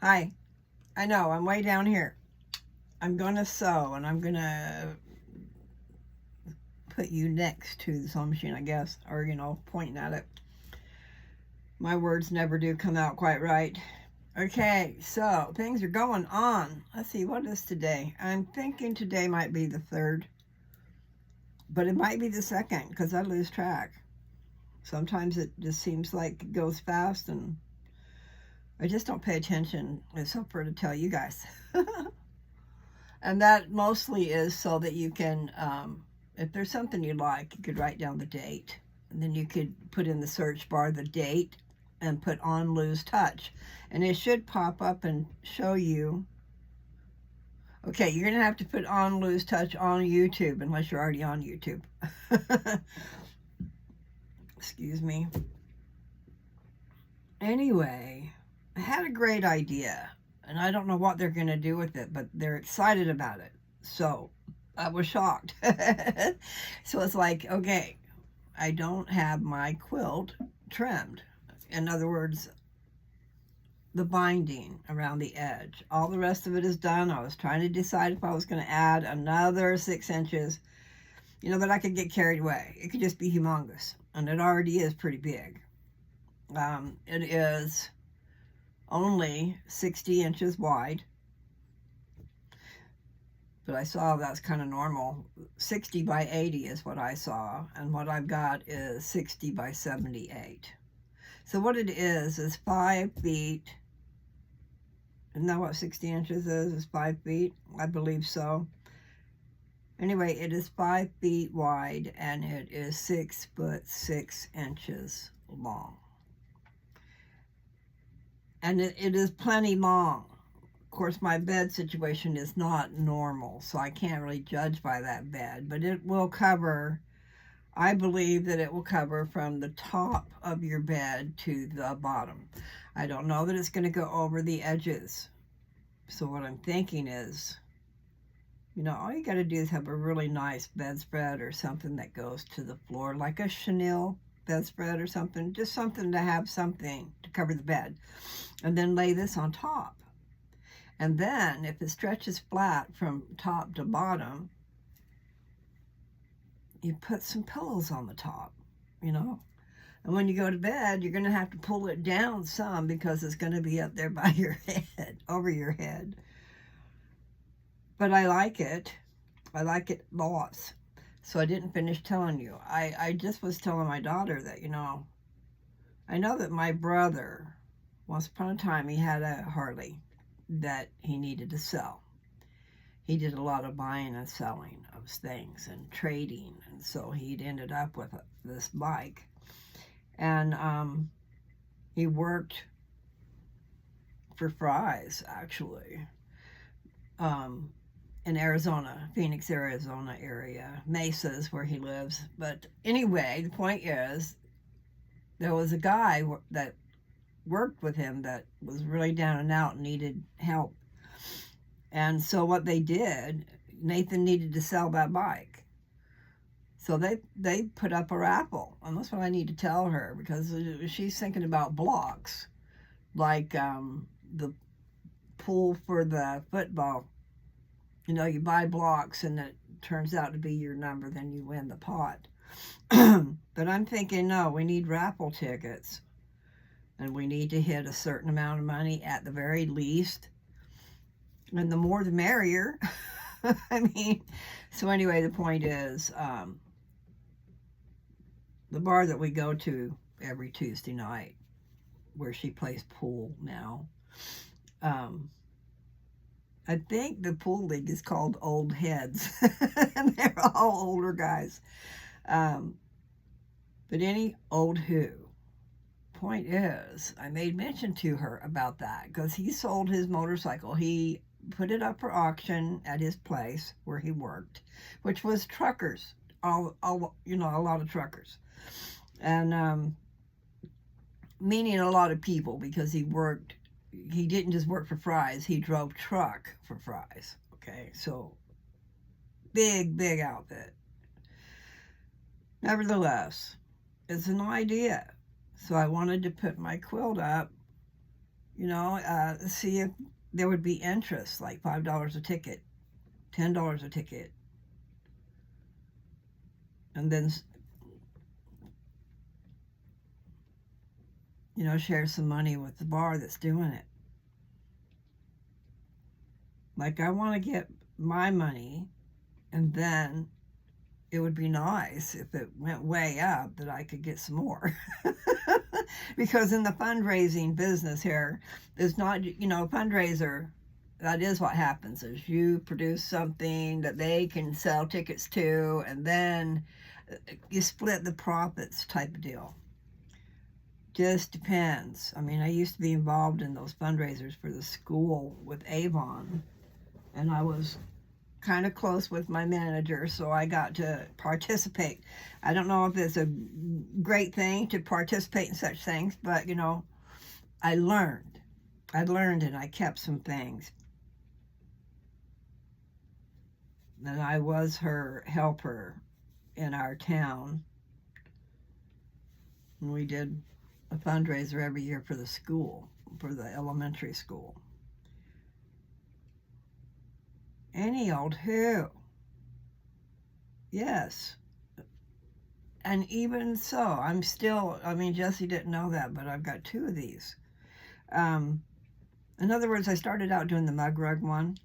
Hi. I know, I'm way down here. I'm going to sew, and I'm going to put you next to the sewing machine, I guess, or, pointing at it. My words never do come out quite right. Okay, so things are going on. Let's see, what is today? I'm thinking today might be the 3rd, but it might be the 2nd because I lose track. Sometimes it just seems like it goes fast, and I just don't pay attention except for to tell you guys. And that mostly is so that you can, if there's something you like, you could write down the date. And then you could put in the search bar the date and put on lose touch. And it should pop up and show you. Okay, you're going to have to put on lose touch on YouTube unless you're already on YouTube. Excuse me. Anyway, I had a great idea. And I don't know what they're going to do with it, but they're excited about it. So I was shocked. So it's like, okay, I don't have my quilt trimmed. In other words, the binding around the edge. All the rest of it is done. I was trying to decide if I was going to add another 6 inches, but I could get carried away. It could just be humongous. And it already is pretty big. It is only 60 inches wide, but I saw that's kind of normal. 60 by 80 is what I saw, and what I've got is 60 by 78. So what it is 5 feet. Isn't that what 60 inches is? Is 5 feet? I believe so. Anyway, it is 5 feet wide, and it is 6 foot 6 inches long. And it is plenty long. Of course, my bed situation is not normal, so I can't really judge by that bed, but it will cover, I believe that it will cover from the top of your bed to the bottom. I don't know that it's going to go over the edges. So what I'm thinking is, all you got to do is have a really nice bedspread or something that goes to the floor, like a chenille bedspread or something, just something to have something to cover the bed, and then lay this on top. And then if it stretches flat from top to bottom, you put some pillows on the top, and when you go to bed, you're going to have to pull it down some because it's going to be up there by your head, over your head. But I like it. I like it lots. So I didn't finish telling you. I just was telling my daughter that, I know that my brother, once upon a time, he had a Harley that he needed to sell. He did a lot of buying and selling of things and trading, and so he'd ended up with this bike. And he worked for Fry's, actually, in Arizona, Phoenix, Arizona area. Mesa is where he lives. But anyway, the point is, there was a guy that worked with him that was really down and out and needed help. And so what they did, Nathan needed to sell that bike. So they put up a raffle. And that's what I need to tell her, because she's thinking about blocks, like the pool for the football. You buy blocks and it turns out to be your number, then you win the pot. But I'm thinking, no, we need raffle tickets. And we need to hit a certain amount of money at the very least. And the more the merrier. So anyway, the point is, the bar that we go to every Tuesday night, where she plays pool now, I think the pool league is called Old Heads. And they're all older guys. But any old who. Point is, I made mention to her about that because he sold his motorcycle. He put it up for auction at his place where he worked, which was truckers, a lot of truckers. And meaning a lot of people, because he didn't just work for Fry's, he drove truck for Fry's. Okay, so big outfit. Nevertheless, it's an idea. So I wanted to put my quilt up, See if there would be interest, like $5 a ticket, $10 a ticket, and then, share some money with the bar that's doing it. Like, I want to get my money, and then it would be nice if it went way up that I could get some more. Because in the fundraising business here, it's not, fundraiser, that is what happens, is you produce something that they can sell tickets to, and then you split the profits type of deal. Just depends. I mean, I used to be involved in those fundraisers for the school with Avon, and I was kind of close with my manager, so I got to participate. I don't know if it's a great thing to participate in such things, but I learned and I kept some things. And I was her helper in our town, and we did a fundraiser every year for the school, for the elementary school. Any old who. Yes. And even so, I'm still, Jesse didn't know that, but I've got 2 of these. In other words, I started out doing the mug rug one,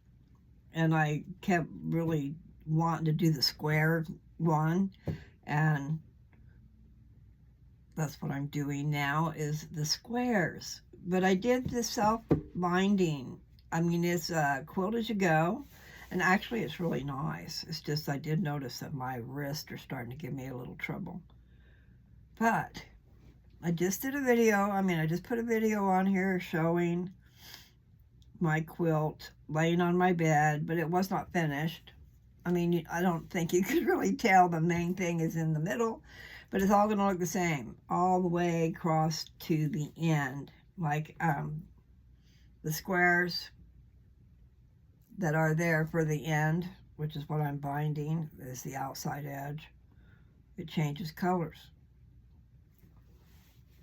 and I kept really wanting to do the square one, and that's what I'm doing now, is the squares. But I did the self-binding. It's quilt as you go. And actually, it's really nice. It's just I did notice that my wrists are starting to give me a little trouble. But I just did a video. I just put a video on here showing my quilt laying on my bed, but it was not finished. I don't think you could really tell the main thing is in the middle, but it's all going to look the same all the way across to the end. Like the squares that are there for the end, which is what I'm binding, is the outside edge. It changes colors.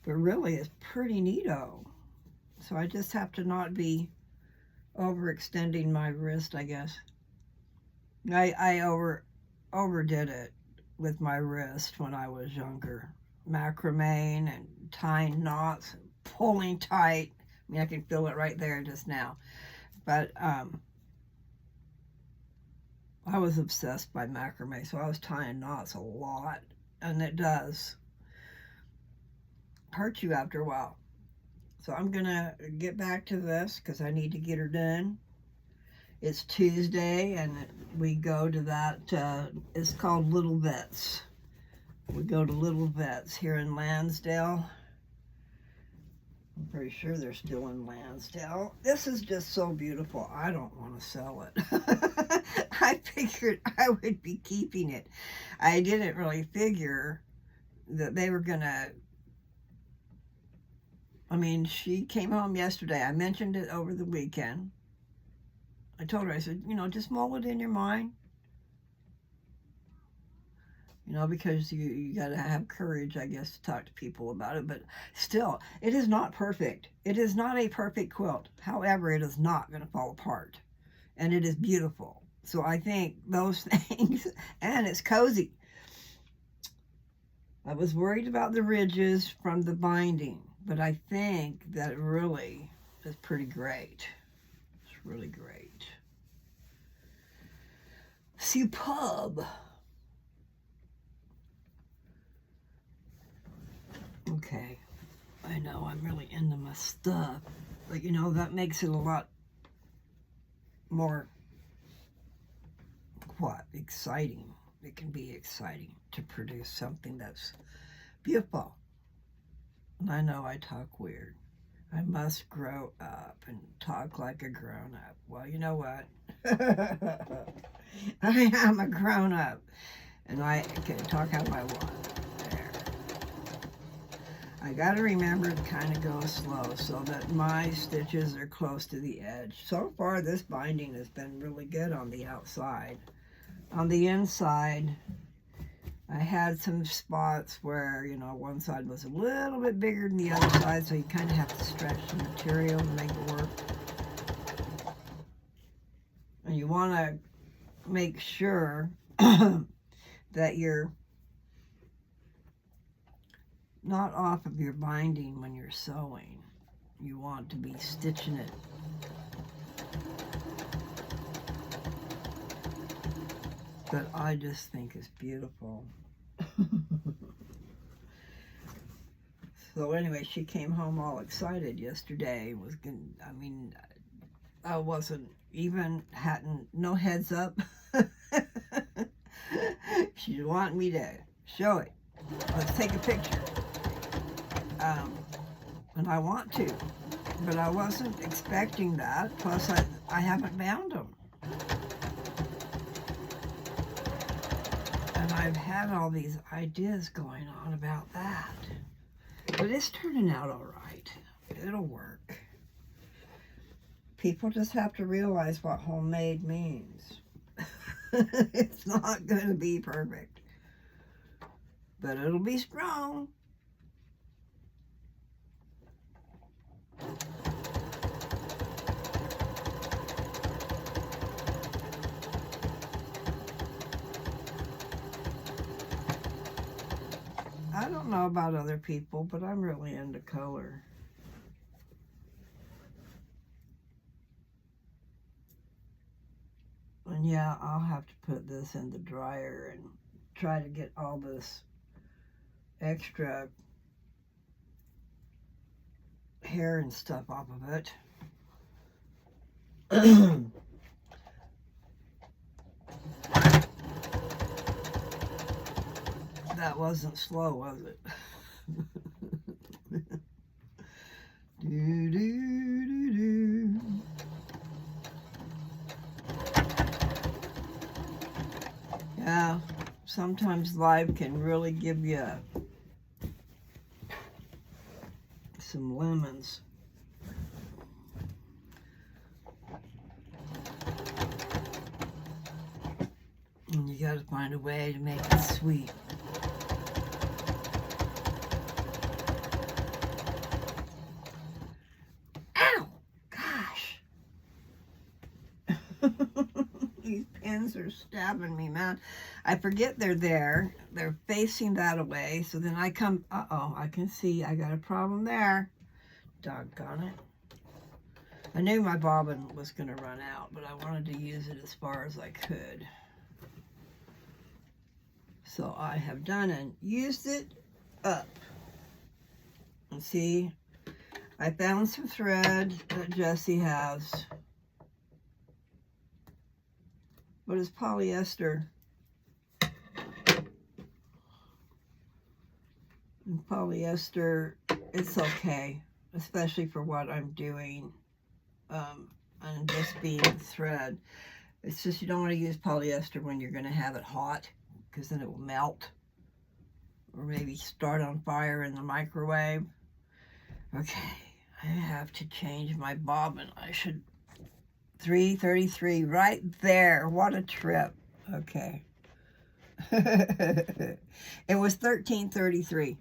But really, it's pretty neato. So I just have to not be overextending my wrist, I guess. I overdid it with my wrist when I was younger. Macrameing and tying knots and pulling tight. I can feel it right there just now. But I was obsessed by macrame, so I was tying knots a lot, and it does hurt you after a while. So I'm gonna get back to this because I need to get her done. It's Tuesday, and we go to that, it's called Little Vets. We go to Little Vets here in Lansdale. I'm pretty sure they're still in Lansdale. This is just so beautiful. I don't want to sell it. I figured I would be keeping it. I didn't really figure that they were gonna, she came home yesterday. I mentioned it over the weekend. I told her, I said, just mull it in your mind. Because you got to have courage, I guess, to talk to people about it. But still, it is not perfect. It is not a perfect quilt. However, it is not going to fall apart. And it is beautiful. So I think those things, and it's cozy. I was worried about the ridges from the binding, but I think that really is pretty great. It's really great. Superb. Okay, I know I'm really into my stuff, but that makes it a lot more, exciting. It can be exciting to produce something that's beautiful. And I know I talk weird. I must grow up and talk like a grown-up. Well, you know what? I am a grown-up, and I can talk how I want. I got to remember to kind of go slow so that my stitches are close to the edge. So far, this binding has been really good on the outside. On the inside, I had some spots where, you know, one side was a little bit bigger than the other side, so you kind of have to stretch the material to make it work. And you want to make sure that you're not off of your binding when you're sewing. You want to be stitching it. But I just think it's beautiful. So anyway, she came home all excited yesterday. I wasn't even, hadn't, no heads up. She wanted me to show it. Let's take a picture. And I want to, but I wasn't expecting that. Plus, I haven't bound them. And I've had all these ideas going on about that. But it's turning out all right. It'll work. People just have to realize what homemade means. It's not going to be perfect. But it'll be strong. I don't know about other people, but I'm really into color. And yeah, I'll have to put this in the dryer and try to get all this extra hair and stuff off of it. That wasn't slow, was it? Do, do, do, do. Yeah, sometimes life can really give you some lemons. And you got to find a way to make it sweet. Ow! Gosh! These pins are stabbing me, man. I forget they're there. They're facing that away. So then I come, uh-oh, I can see I got a problem there. Doggone it. I knew my bobbin was going to run out, but I wanted to use it as far as I could. So I have done and used it up. And see, I found some thread that Jessie has. But it's polyester. And polyester, it's okay, especially for what I'm doing. And just being thread. It's just you don't want to use polyester when you're going to have it hot, because then it will melt. Or maybe start on fire in the microwave. Okay, I have to change my bobbin. I should, 333 right there. What a trip. Okay. It was 1333.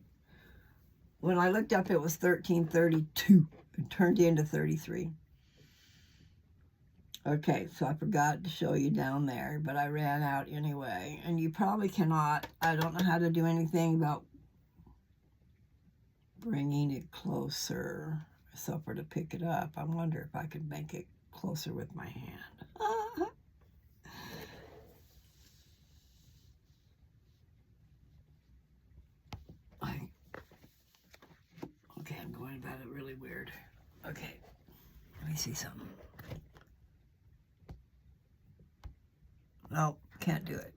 When I looked up, it was 1332. It turned into 33. Okay, so I forgot to show you down there, but I ran out anyway. And you probably cannot, I don't know how to do anything about bringing it closer. So for to pick it up, I wonder if I could make it closer with my hand. Okay, I'm going about it really weird. Okay, let me see something. No, can't do it.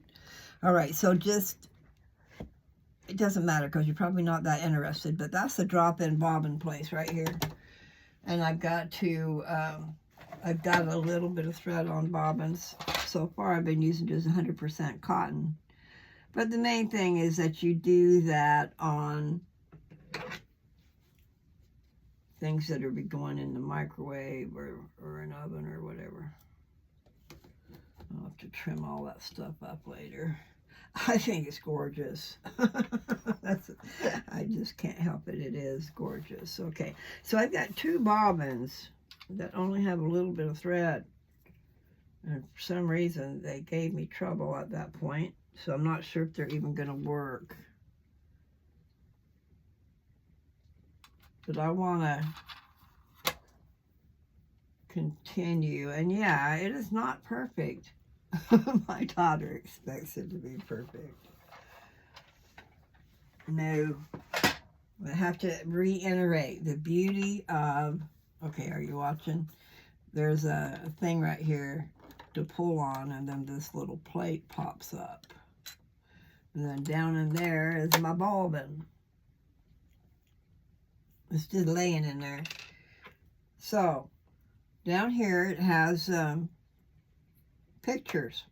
All right, so just, it doesn't matter because you're probably not that interested, but that's the drop-in bobbin place right here. And I've got to, I've got a little bit of thread on bobbins. So far I've been using just 100% cotton. But the main thing is that you do that on things that are going in the microwave or an oven or whatever. I'll have to trim all that stuff up later. I think it's gorgeous. That's, I just can't help it. It is gorgeous. Okay, so I've got 2 bobbins that only have a little bit of thread. And for some reason, they gave me trouble at that point. So I'm not sure if they're even going to work. But I want to continue. And yeah, it is not perfect. My daughter expects it to be perfect. No. I have to reiterate the beauty of, okay, are you watching? There's a thing right here to pull on, and then this little plate pops up. And then down in there is my bobbin. It's just laying in there. So, down here it has pictures.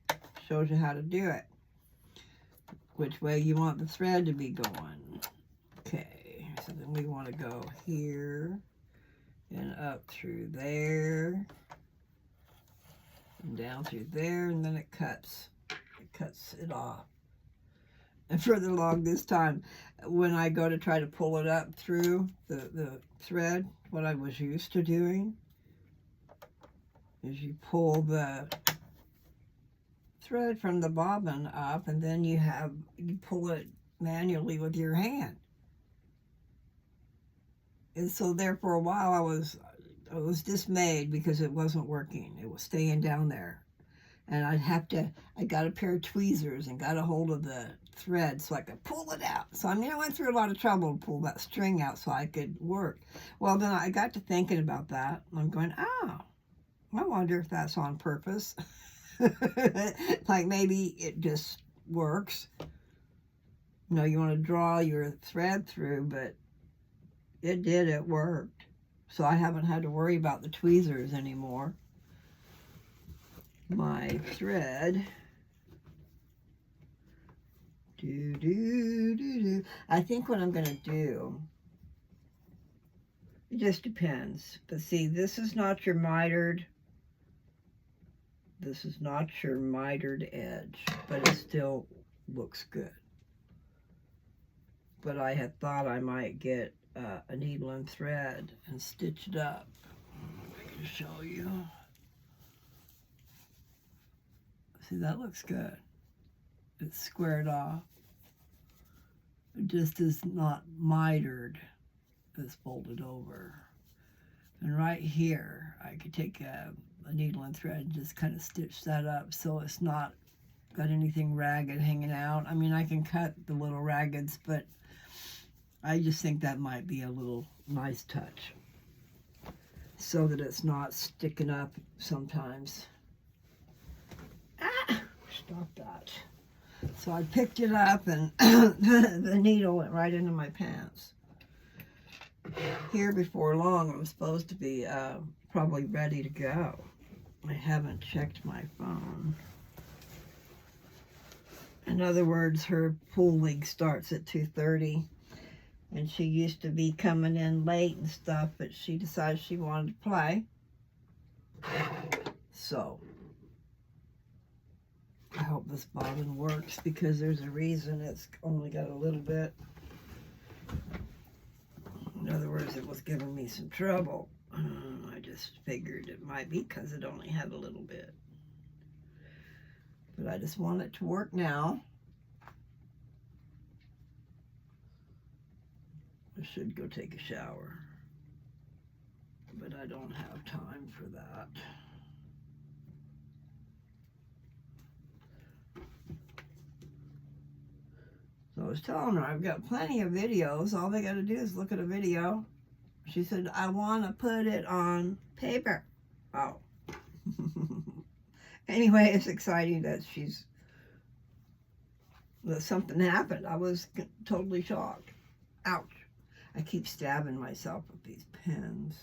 Shows you how to do it. Which way you want the thread to be going. Okay, so then we want to go here and up through there and down through there, and then it cuts it off. And further along this time, when I go to try to pull it up through the thread, what I was used to doing is you pull the thread from the bobbin up, and then you pull it manually with your hand. And so there for a while I was dismayed because it wasn't working. It was staying down there. And I got a pair of tweezers and got a hold of the thread so I could pull it out. So I went through a lot of trouble to pull that string out so I could work. Well, then I got to thinking about that. I'm going, oh, I wonder if that's on purpose. Like maybe it just works. You know, you want to draw your thread through, but it worked. So I haven't had to worry about the tweezers anymore. My thread. I think what I'm going to do, it just depends. But see, this is not your mitered. This is not your mitered edge, but it still looks good. But I had thought I might get a needle and thread and stitch it up. I can show you. See, that looks good. It's squared off. It just is not mitered. It's folded over. And right here, I could take a needle and thread and just kind of stitch that up so it's not got anything ragged hanging out. I mean, I can cut the little raggeds, but I just think that might be a little nice touch so that it's not sticking up sometimes. Ah, stop that. So I picked it up and the needle went right into my pants. Here before long, I'm supposed to be probably ready to go. I haven't checked my phone. In other words, her pool league starts at 2:30. And she used to be coming in late and stuff, but she decided she wanted to play. So, I hope this bobbin works because there's a reason it's only got a little bit. In other words, it was giving me some trouble. I just figured it might be because it only had a little bit. But I just want it to work now. I should go take a shower, but I don't have time for that. So I was telling her I've got plenty of videos. All they got to do is look at a video. She said, I want to put it on paper. Oh. Anyway, it's exciting that that something happened. I was totally shocked. Ouch. I keep stabbing myself with these pens.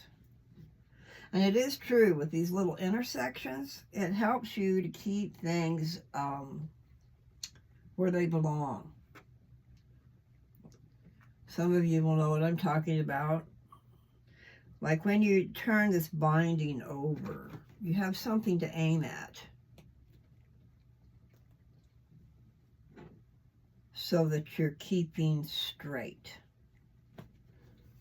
And it is true with these little intersections, it helps you to keep things where they belong. Some of you will know what I'm talking about. Like when you turn this binding over, you have something to aim at. so that you're keeping straight.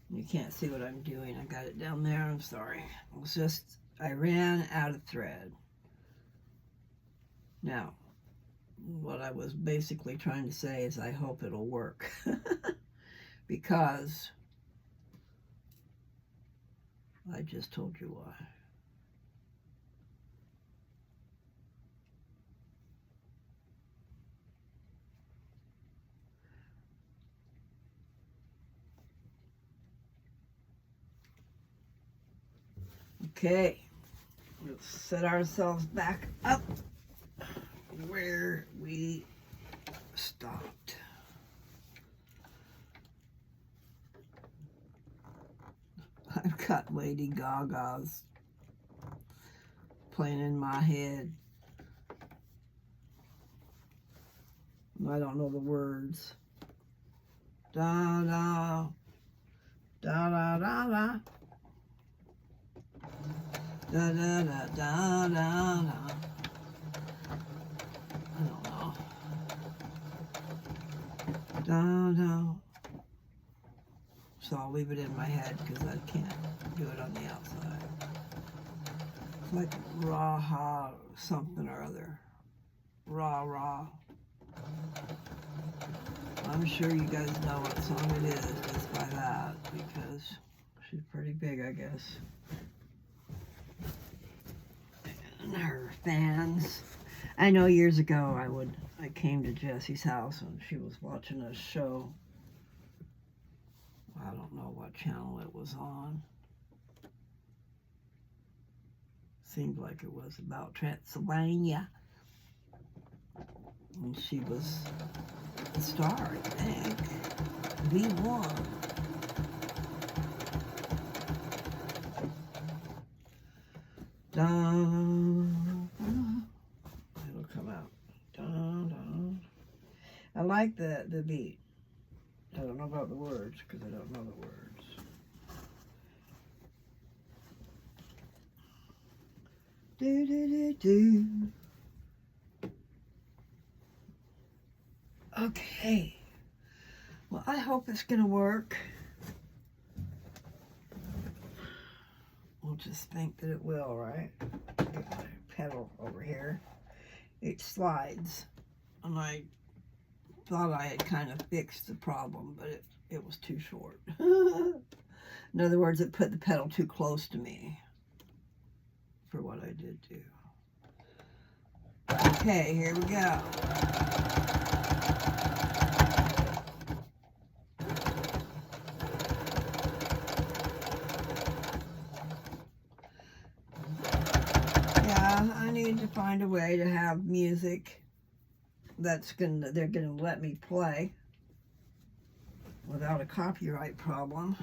You can't see what I'm doing. I got it down there. I'm sorry. It was just, I ran out of thread. Now, what I was basically trying to say is I hope it'll work. Because I just told you why. Okay, let's set ourselves back up where we stopped. I've got Lady Gaga's playing in my head. I don't know the words. Da da da da da da. Da da da da da da. I don't know. Da da. So I'll leave it in my head because I can't do it on the outside. It's like Raha something or other. Rah rah. I'm sure you guys know what song it is just by that because she's pretty big, I guess. And her fans. I know years ago I came to Jessie's house and she was watching a show. I don't know what channel it was on. Seemed like it was about Transylvania. And she was the star, I think. V1. Dun, dun. It'll come out. Dun, dun. I like the beat. I don't know about the words because I don't know the words. Do do do do. Okay. Well, I hope it's gonna work. We'll just think that it will, right? Get my pedal over here. It slides, and I thought I had kind of fixed the problem, but it was too short. In other words, it put the pedal too close to me for what I did do. Okay, here we go. Yeah, I need to find a way to have music they're gonna let me play without a copyright problem.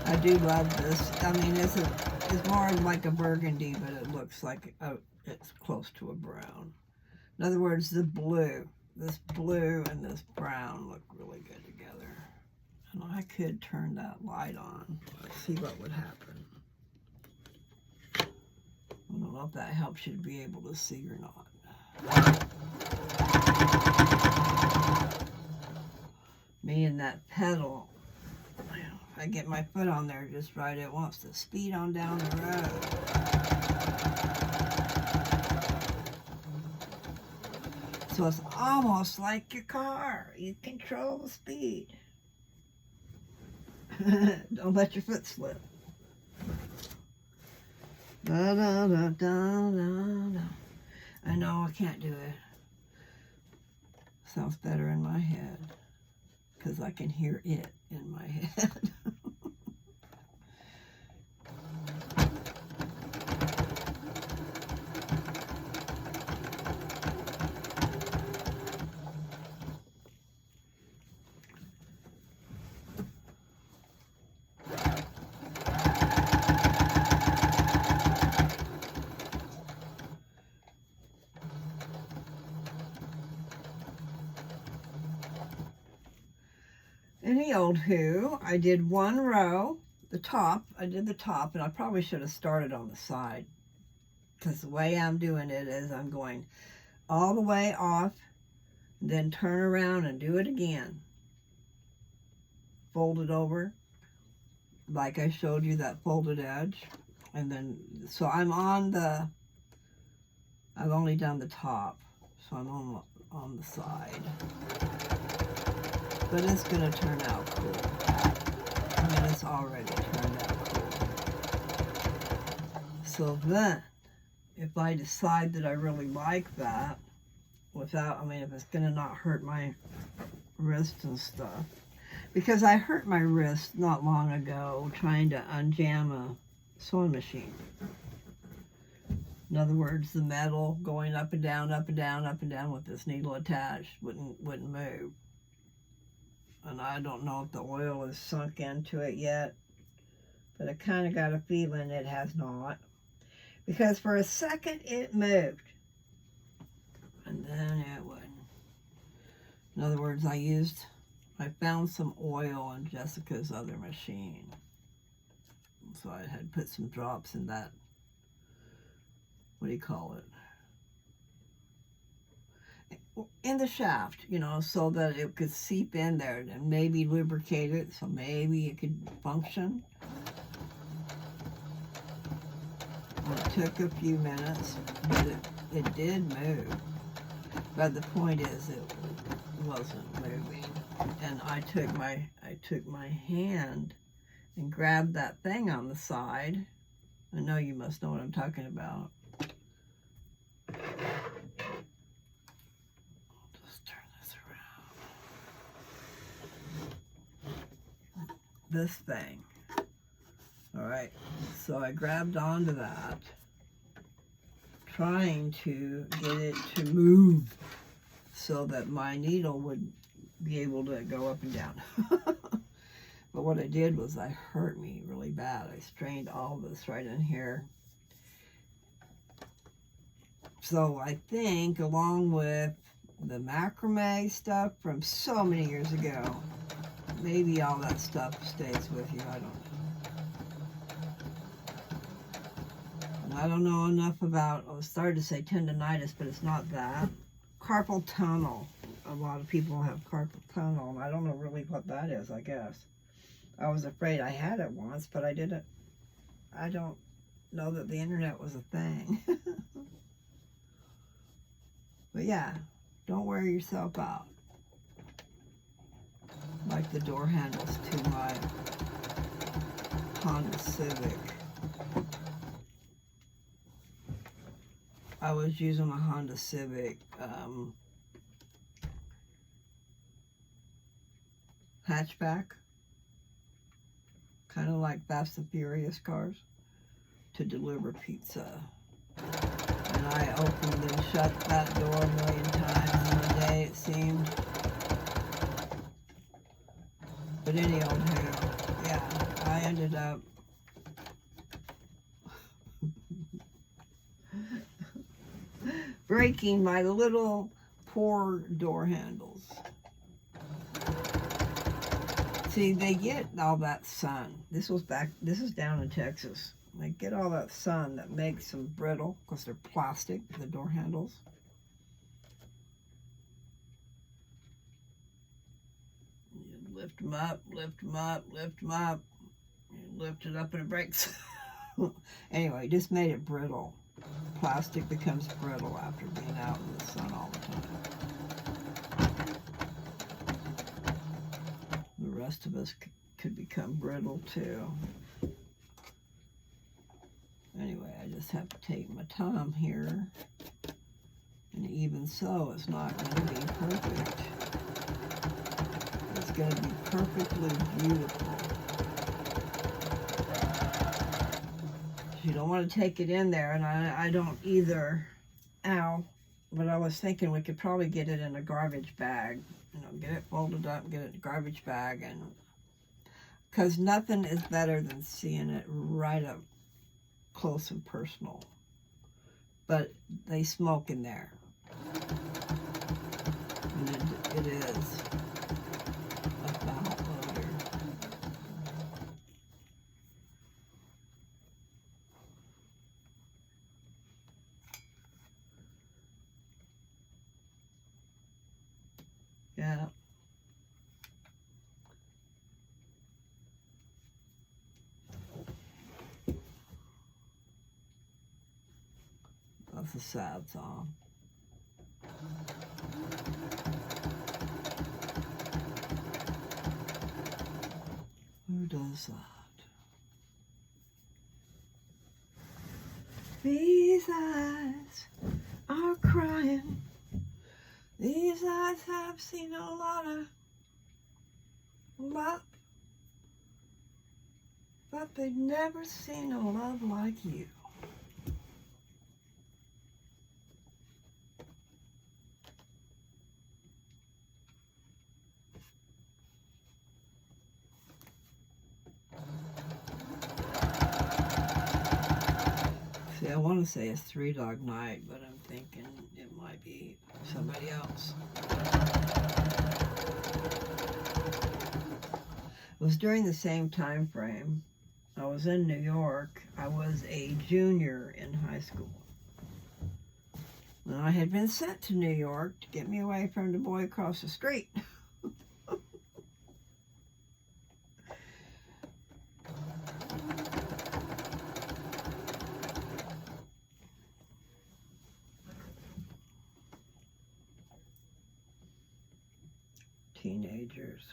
I do love this. I mean, it's more like a burgundy, but it looks like it's close to a brown. In other words, this blue and this brown look really good together. And I could turn that light on. Let's see what would happen. I don't know if that helps you to be able to see or not. Me and that pedal, if I get my foot on there just right, it wants to speed on down the road. So it's almost like your car. You control the speed. Don't let your foot slip. Da, da, da, da, da, da. I know I can't do it. Sounds better in my head because I can hear it in my head. Any old who, I did one row, the top, I did the top, and I probably should have started on the side. Because the way I'm doing it is I'm going all the way off, then turn around and do it again. Fold it over, like I showed you that folded edge. And then, so I'm on the, I've only done the top, so I'm on the side. But it's going to turn out cool. I mean, it's already turned out cool. So then, if I decide that I really like that, without, I mean, if it's going to not hurt my wrist and stuff. Because I hurt my wrist not long ago trying to unjam a sewing machine. In other words, the metal going up and down, up and down, up and down with this needle attached wouldn't move. And I don't know if the oil is sunk into it yet, but I kind of got a feeling it has not. Because for a second it moved, and then it wouldn't. In other words, I found some oil in Jessica's other machine. So I had put some drops in that, what do you call it? In the shaft, you know, so that it could seep in there and maybe lubricate it, so maybe it could function. It took a few minutes, but it did move. But the point is, it wasn't moving. And I took my hand and grabbed that thing on the side. I know you must know what I'm talking about. Just turn this around. This thing. All right, so I grabbed onto that, trying to get it to move so that my needle would be able to go up and down. But what I did was I hurt me really bad. I strained all this right in here. So I think, along with the macrame stuff from so many years ago, maybe all that stuff stays with you. I don't know. And I don't know enough about, I started to say tendonitis, but it's not that. Carpal tunnel. A lot of people have carpal tunnel, and I don't know really what that is, I guess. I was afraid I had it once, but I don't know that the internet was a thing. But yeah, don't wear yourself out. Like the door handles to my Honda Civic. I was using a Honda Civic hatchback, kind of like Fast and Furious cars, to deliver pizza. And I opened and shut that door a million times in a day, it seemed. But anywho, yeah, I ended up breaking my little poor door handles. See, they get all that sun. This is down in Texas. They get all that sun that makes them brittle because they're plastic, the door handles. You lift them up, lift them up, lift them up. You lift it up and it breaks. Anyway, just made it brittle. Plastic becomes brittle after being out in the sun all the time. The rest of us could become brittle too. Anyway, I just have to take my time here. And even so, it's not going to be perfect. It's going to be perfectly beautiful. You don't want to take it in there, and I don't either. Ow. But I was thinking we could probably get it in a garbage bag. You know, get it folded up, get it in a garbage bag, and because nothing is better than seeing it right up close and personal. But they smoke in there. And it is a foul odor. Yeah. That's a sad song. Who does that? These eyes are crying. These eyes have seen a lot of love, but they've never seen a love like you. See, I want to say it's Three Dog Night, but I'm thinking it might be somebody else. It was during the same time frame. I was in New York. I was a junior in high school. And I had been sent to New York to get me away from the boy across the street. Teenagers.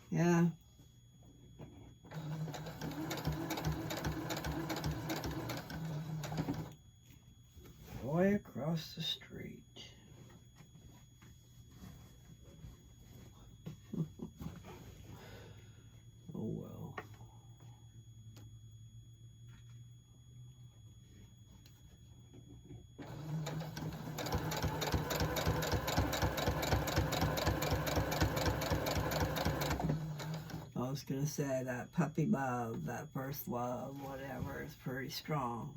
Yeah. Boy across the street. Oh well. I was gonna say that puppy love, that first love, whatever, is pretty strong.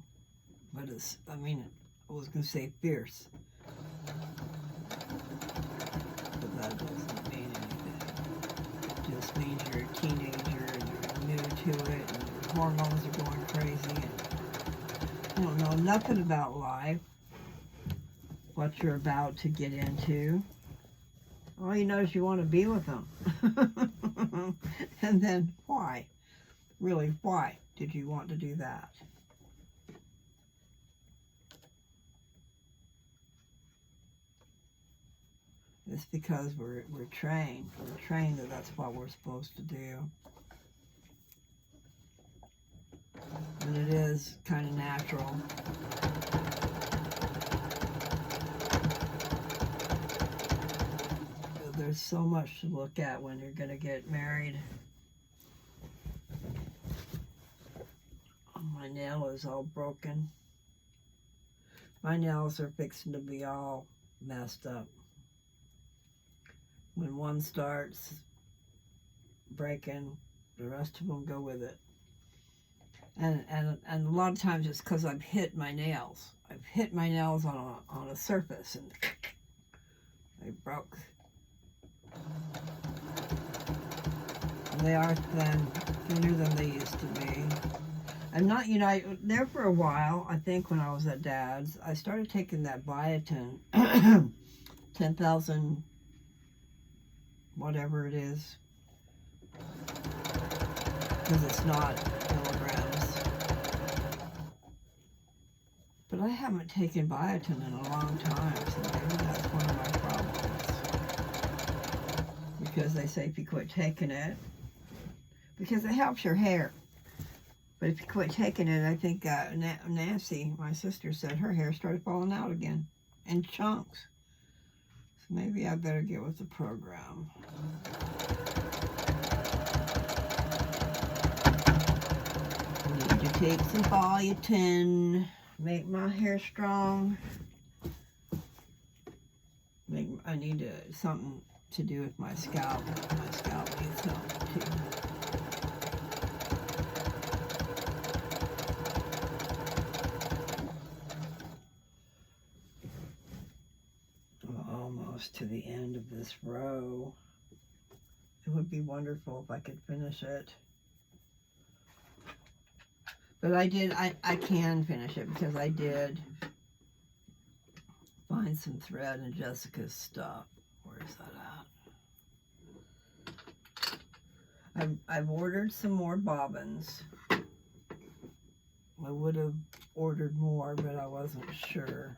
But it's, I mean, I was gonna say fierce. But that doesn't mean anything. It just means you're a teenager and you're new to it and your hormones are going crazy and you don't know nothing about life, what you're about to get into. All you know is you want to be with them. And then why? Really, why did you want to do that? It's because we're trained. We're trained that that's what we're supposed to do. And it is kind of natural. There's so much to look at when you're going to get married. Oh, my nail is all broken. My nails are fixing to be all messed up. When one starts breaking, the rest of them go with it. And a lot of times it's because I've hit my nails. I've hit my nails on a surface and they broke. And they are thinner than they used to be. I'm not, there for a while, I think when I was at Dad's, I started taking that biotin, 10,000, whatever it is, because it's not milligrams. But I haven't taken biotin in a long time, so maybe that's one of my problems. Because they say if you quit taking it, because it helps your hair. But if you quit taking it, I think Nancy, my sister, said her hair started falling out again in chunks. So maybe I better get with the program. I need to take some biotin, make my hair strong. I need something to do with my scalp. My scalp needs help too. Almost to the end of this row. It would be wonderful if I could finish it. But I can finish it because I did find some thread in Jessica's stuff. Where's that at? I've ordered some more bobbins. I would have ordered more, but I wasn't sure.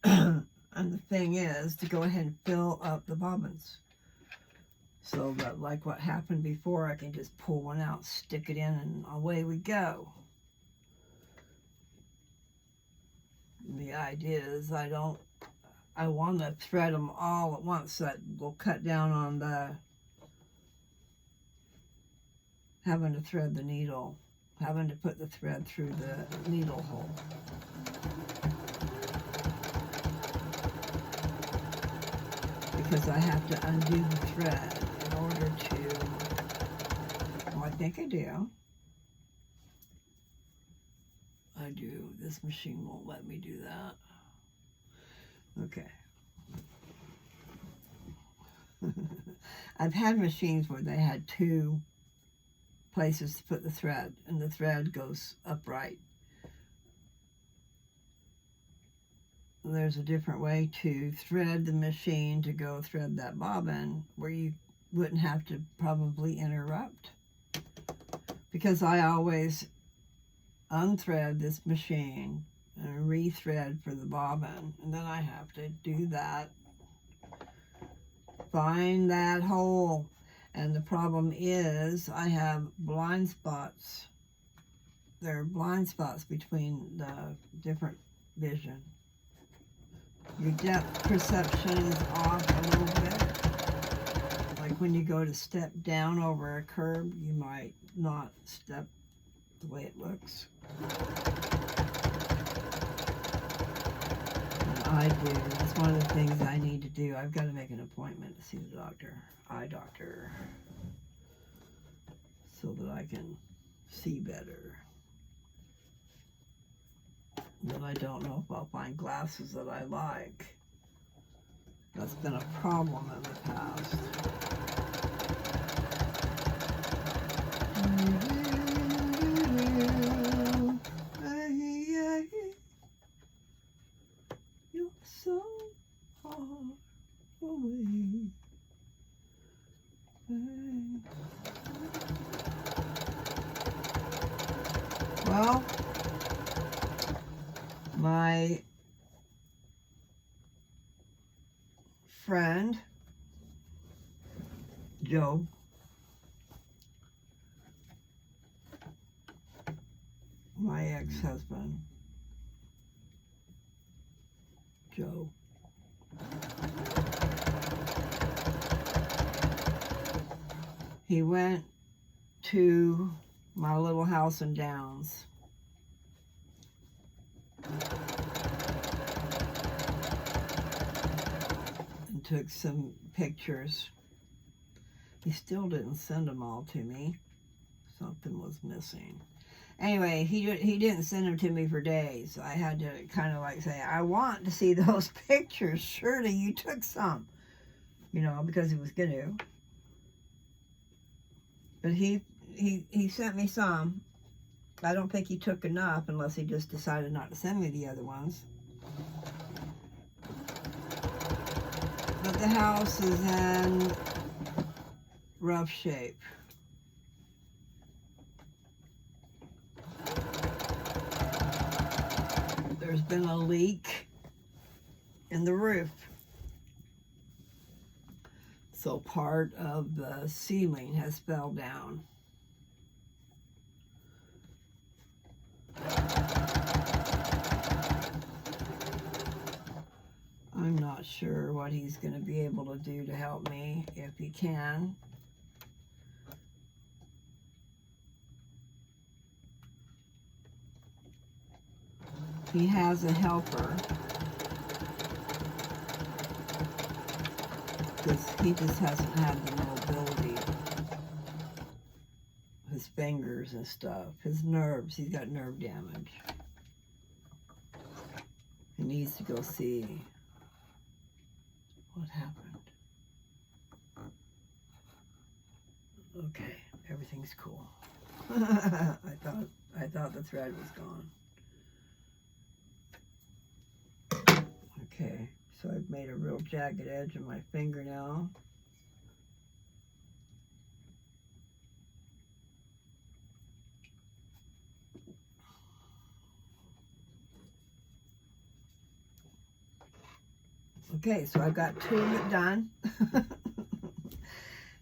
And the thing is to go ahead and fill up the bobbins. So that, like what happened before, I can just pull one out, stick it in, and away we go. The idea is I want to thread them all at once. So that will cut down on the having to thread the needle, having to put the thread through the needle hole. Because I have to undo the thread in order to, well, I think I do. I do. This machine won't let me do that. Okay. I've had machines where they had two places to put the thread, and the thread goes upright. There's a different way to thread the machine to go thread that bobbin where you wouldn't have to probably interrupt. Because I always unthread this machine and rethread for the bobbin, and then I have to do that, find that hole. And the problem is I have blind spots. There are blind spots between the different vision. Your depth perception is off a little bit. Like when you go to step down over a curb, you might not step the way it looks. And I do. That's one of the things I need to do. I've got to make an appointment to see the doctor, eye doctor, so that I can see better. But I don't know if I'll find glasses that I like. That's been a problem in the past. You're so far away. Well, my friend, Joe, my ex-husband, Joe, he went to my little house in Downs. And took some pictures. He still didn't send them all to me. Something was missing. Anyway, he didn't send them to me for days. I had to kind of like say, I want to see those pictures. Surely you took some. You know, because he was going to. But he sent me some. I don't think he took enough unless he just decided not to send me the other ones. But the house is in rough shape. There's been a leak in the roof. So part of the ceiling has fell down. I'm not sure what he's going to be able to do to help me, if he can. He has a helper, because he just hasn't had the mobility. His fingers and stuff, his nerves, he's got nerve damage. He needs to go see what happened. Okay, everything's cool. I thought the thread was gone. Okay, so I've made a real jagged edge of my fingernail. Okay, so I've got 2 of it done.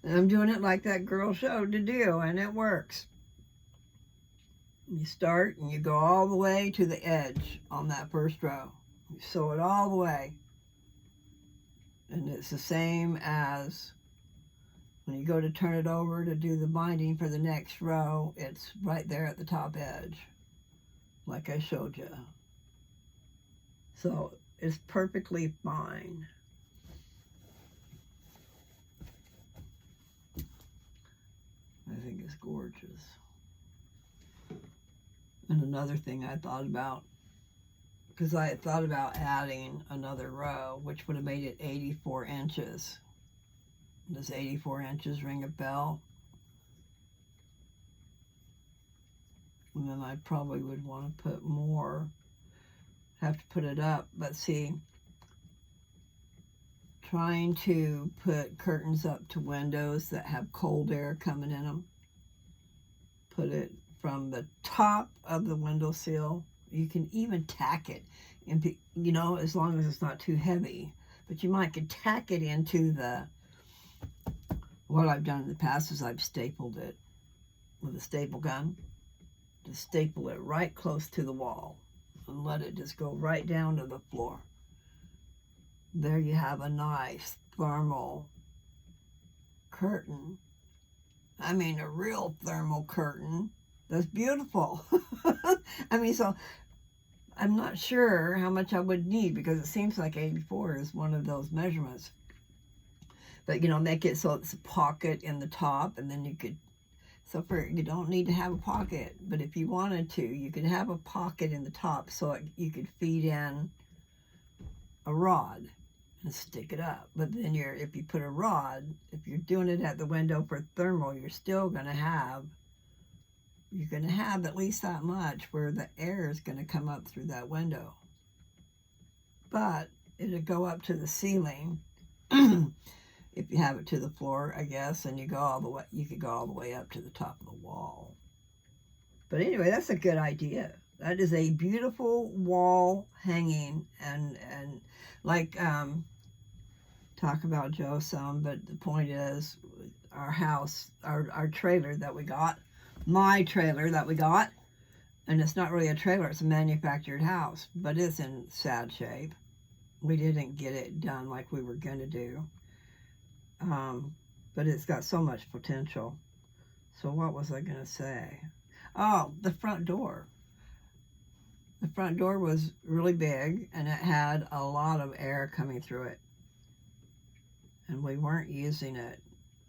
And I'm doing it like that girl showed to do, and it works. You start and you go all the way to the edge on that first row. You sew it all the way. And it's the same as when you go to turn it over to do the binding for the next row, it's right there at the top edge, like I showed you. So it's perfectly fine. I think it's gorgeous. And another thing I thought about, because I had thought about adding another row, which would have made it 84 inches. Does 84 inches ring a bell? And then I probably would want to put more, have to put it up. But see, trying to put curtains up to windows that have cold air coming in them, put it from the top of the windowsill. You can even tack it, and you know, as long as it's not too heavy. But you might could tack it into the. What I've done in the past is I've stapled it with a staple gun. Just staple it right close to the wall and let it just go right down to the floor. There you have a nice thermal curtain. I mean, a real thermal curtain. That's beautiful. I mean, so I'm not sure how much I would need, because it seems like 84 is one of those measurements. But, you know, make it so it's a pocket in the top, and then you could, so for, you don't need to have a pocket, but if you wanted to, you could have a pocket in the top so you could feed in a rod and stick it up. But then if you put a rod, if you're doing it at the window for thermal, you're going to have at least that much where the air is going to come up through that window. But it'll go up to the ceiling if you have it to the floor, I guess, and you could go all the way up to the top of the wall. But anyway, that's a good idea. That is a beautiful wall hanging, and like talk about Joe some, but the point is, our house, our trailer that we got, my trailer that we got, and it's not really a trailer, it's a manufactured house, but it's in sad shape. We didn't get it done like we were going to do. But it's got so much potential. So what was I going to say? Oh, the front door. The front door was really big, and it had a lot of air coming through it. And we weren't using it.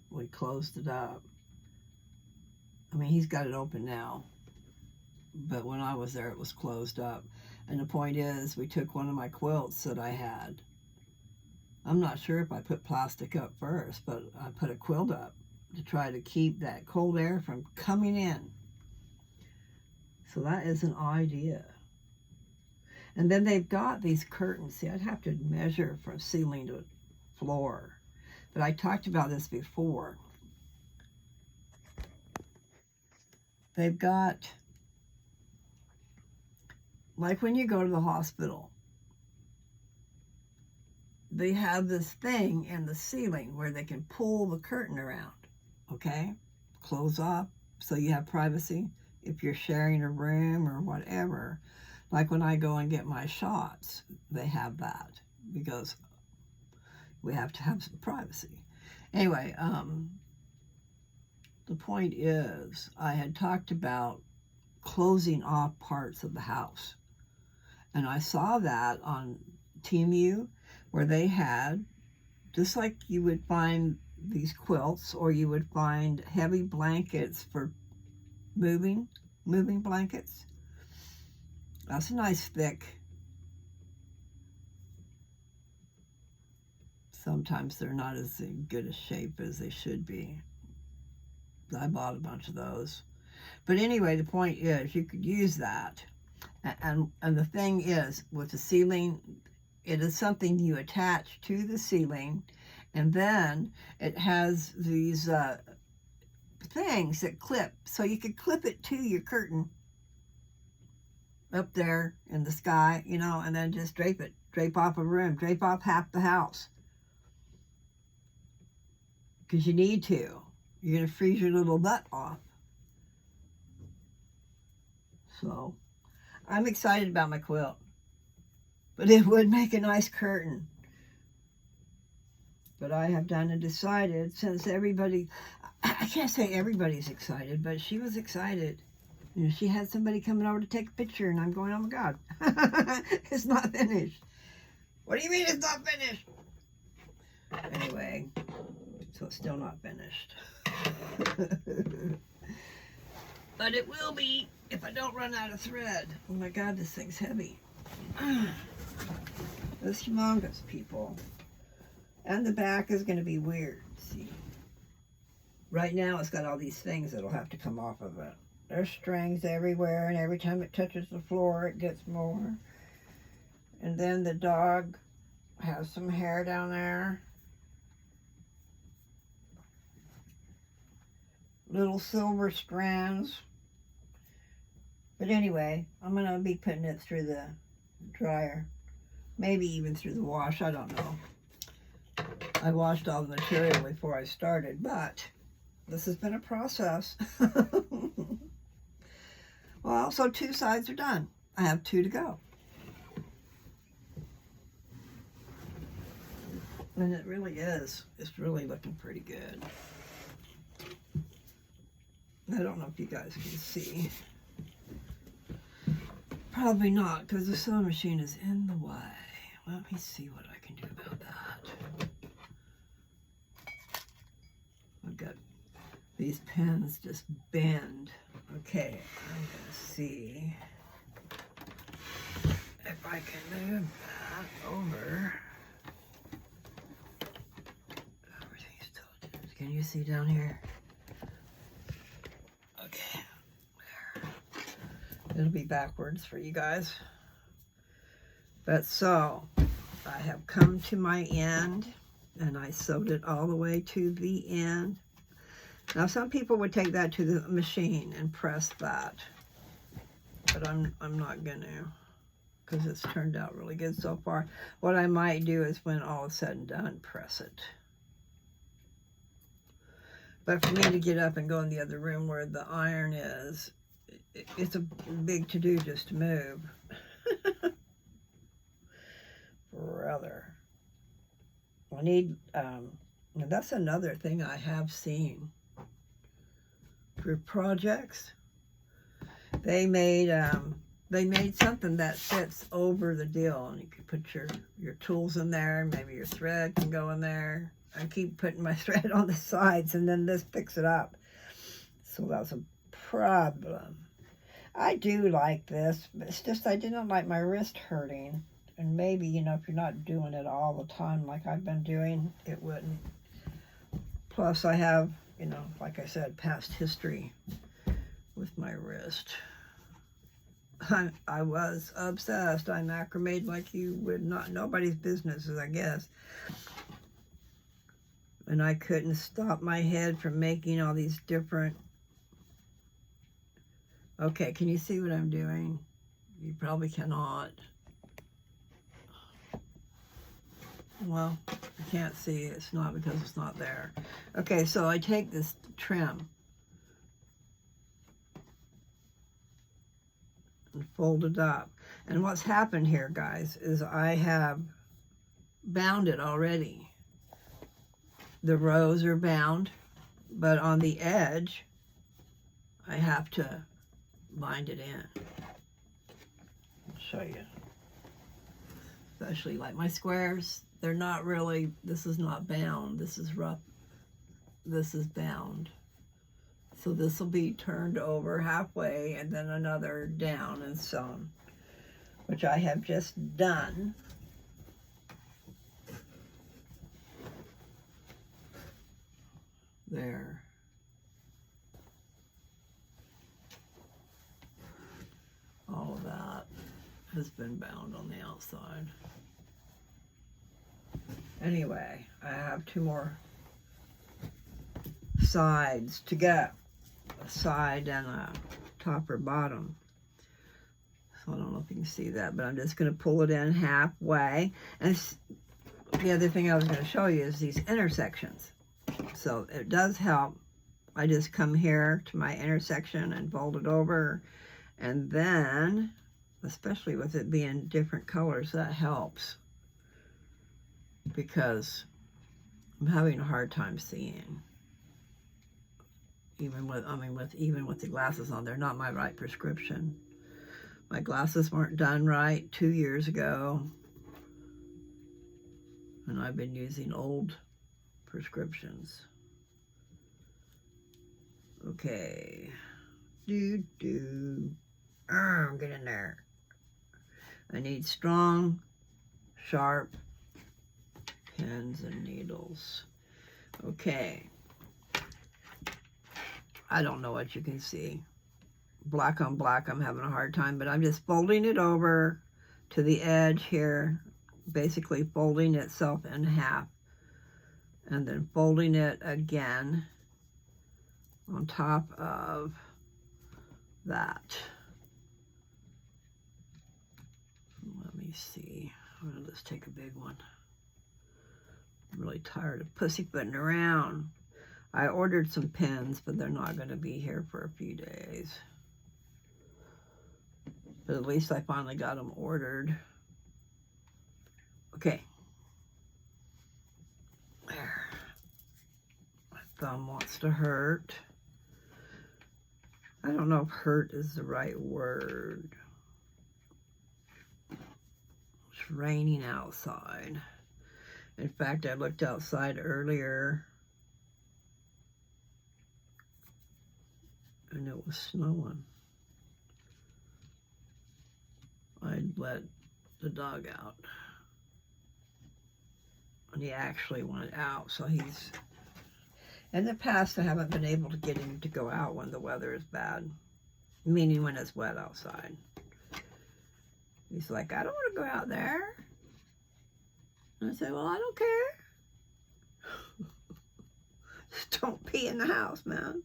We closed it up. I mean, he's got it open now. But when I was there, it was closed up. And the point is, we took one of my quilts that I had. I'm not sure if I put plastic up first, but I put a quilt up to try to keep that cold air from coming in. So that is an idea. And then they've got these curtains. See, I'd have to measure from ceiling to floor. But I talked about this before. They've got, like when you go to the hospital, they have this thing in the ceiling where they can pull the curtain around, okay? Close off so you have privacy if you're sharing a room or whatever. Like when I go and get my shots, they have that because we have to have some privacy. Anyway, the point is, I had talked about closing off parts of the house. And I saw that on Temu, where they had, just like you would find these quilts, or you would find heavy blankets for moving blankets. That's a nice thick. Sometimes they're not as good a shape as they should be. I bought a bunch of those. But anyway, the point is you could use that. And the thing is, with the ceiling, it is something you attach to the ceiling, and then it has these things that clip, so you could clip it to your curtain up there in the sky, you know, and then just drape it, drape off a room, drape off half the house, because you need to. You're going to freeze your little butt off. So I'm excited about my quilt, but it would make a nice curtain. But I have done and decided, since everybody, I can't say everybody's excited, but she was excited. You know, she had somebody coming over to take a picture, and I'm going, oh my God, it's not finished. What do you mean it's not finished? Anyway, so it's still not finished. But it will be if I don't run out of thread. Oh my God, this thing's heavy. It's humongous, people. And the back is going to be weird. See, right now it's got all these things that'll have to come off of it. There's strings everywhere, and every time it touches the floor, it gets more. And then the dog has some hair down there. Little silver strands. But anyway, I'm going to be putting it through the dryer. Maybe even through the wash, I don't know. I washed all the material before I started, but this has been a process. Well, so 2 sides are done. I have 2 to go. And it really is. It's really looking pretty good. I don't know if you guys can see. Probably not, because the sewing machine is in the way. Let me see what I can do about that. I've got these pins just bend. Okay, I'm going to see if I can move that over. Everything's still, can you see down here? Okay, there. It'll be backwards for you guys. But so, I have come to my end, and I sewed it all the way to the end. Now, some people would take that to the machine and press that, but I'm not going to, because it's turned out really good so far. What I might do is, when all is said and done, press it. But for me to get up and go in the other room where the iron is, it's a big to-do just to move. Brother. I need, that's another thing I have seen. For projects, they made something that fits over the deal, and you can put your tools in there. Maybe your thread can go in there. I keep putting my thread on the sides, and then this picks it up. So that's a problem. I do like this, but it's just I didn't like my wrist hurting. And maybe, you know, if you're not doing it all the time like I've been doing, it wouldn't. Plus, I have, you know, like I said, past history with my wrist. I was obsessed. I macrameed like you would not, nobody's business, I guess. And I couldn't stop my head from making all these different... Okay, can you see what I'm doing? You probably cannot. Well, you can't see. It's not because it's not there. Okay, so I take this trim and fold it up. And what's happened here, guys, is I have bound it already. The rows are bound, but on the edge, I have to bind it in. I'll show you. Especially like my squares. They're not really, this is not bound, this is rough, this is bound. So this will be turned over halfway and then another down and sewn, which I have just done. There. has been bound on the outside. Anyway, I have 2 more sides to go. A side and a top or bottom. So I don't know if you can see that, but I'm just going to pull it in halfway. And the other thing I was going to show you is these intersections. So it does help. I just come here to my intersection and fold it over. And then, especially with it being different colors, that helps. Because I'm having a hard time seeing. Even with the glasses on, they're not my right prescription. My glasses weren't done right 2 years ago. And I've been using old prescriptions. Okay. Get in there. I need strong, sharp pins and needles. Okay. I don't know what you can see. Black on black, I'm having a hard time, but I'm just folding it over to the edge here, basically folding itself in half, and then folding it again on top of that. Let me see. I'm gonna just take a big one. I'm really tired of pussyfooting around. I ordered some pins, but they're not going to be here for a few days. But at least I finally got them ordered. Okay. There. My thumb wants to hurt. I don't know if hurt is the right word. It's raining outside. In fact, I looked outside earlier and it was snowing. I'd let the dog out. And he actually went out, so he's... In the past, I haven't been able to get him to go out when the weather is bad, meaning when it's wet outside. He's like, I don't want to go out there. And I said, well, I don't care. Just don't pee in the house, man.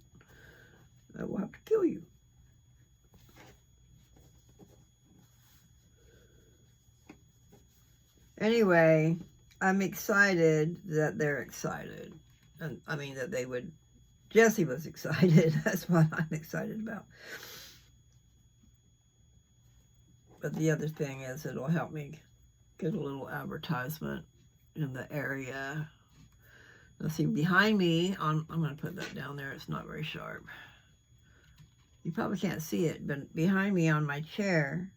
I will have to kill you. Anyway, I'm excited that they're excited. And I mean that they would, Jessie was excited. That's what I'm excited about. But the other thing is it'll help me get a little advertisement in the area. Now see, behind me, I'm going to put that down there. It's not very sharp. You probably can't see it, but behind me on my chair,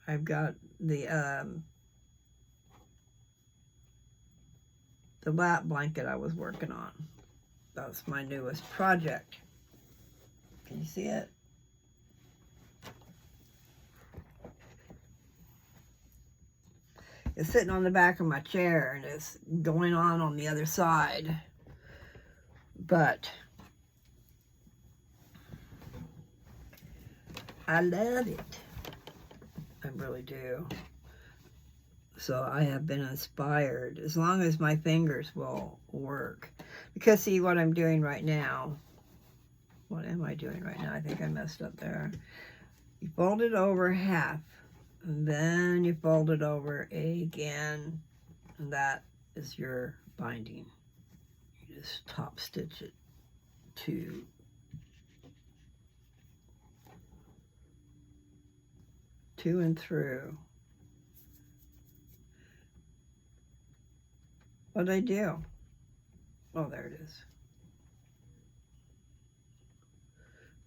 I've got the lap blanket I was working on. That's my newest project. Can you see it? It's sitting on the back of my chair and it's going on the other side. But I love it. I really do. So I have been inspired as long as my fingers will work. Because see what I'm doing right now. What am I doing right now? I think I messed up there. You fold it over half. And then you fold it over again. And that is your binding. You just top stitch it to and through. What did I do? Oh, there it is.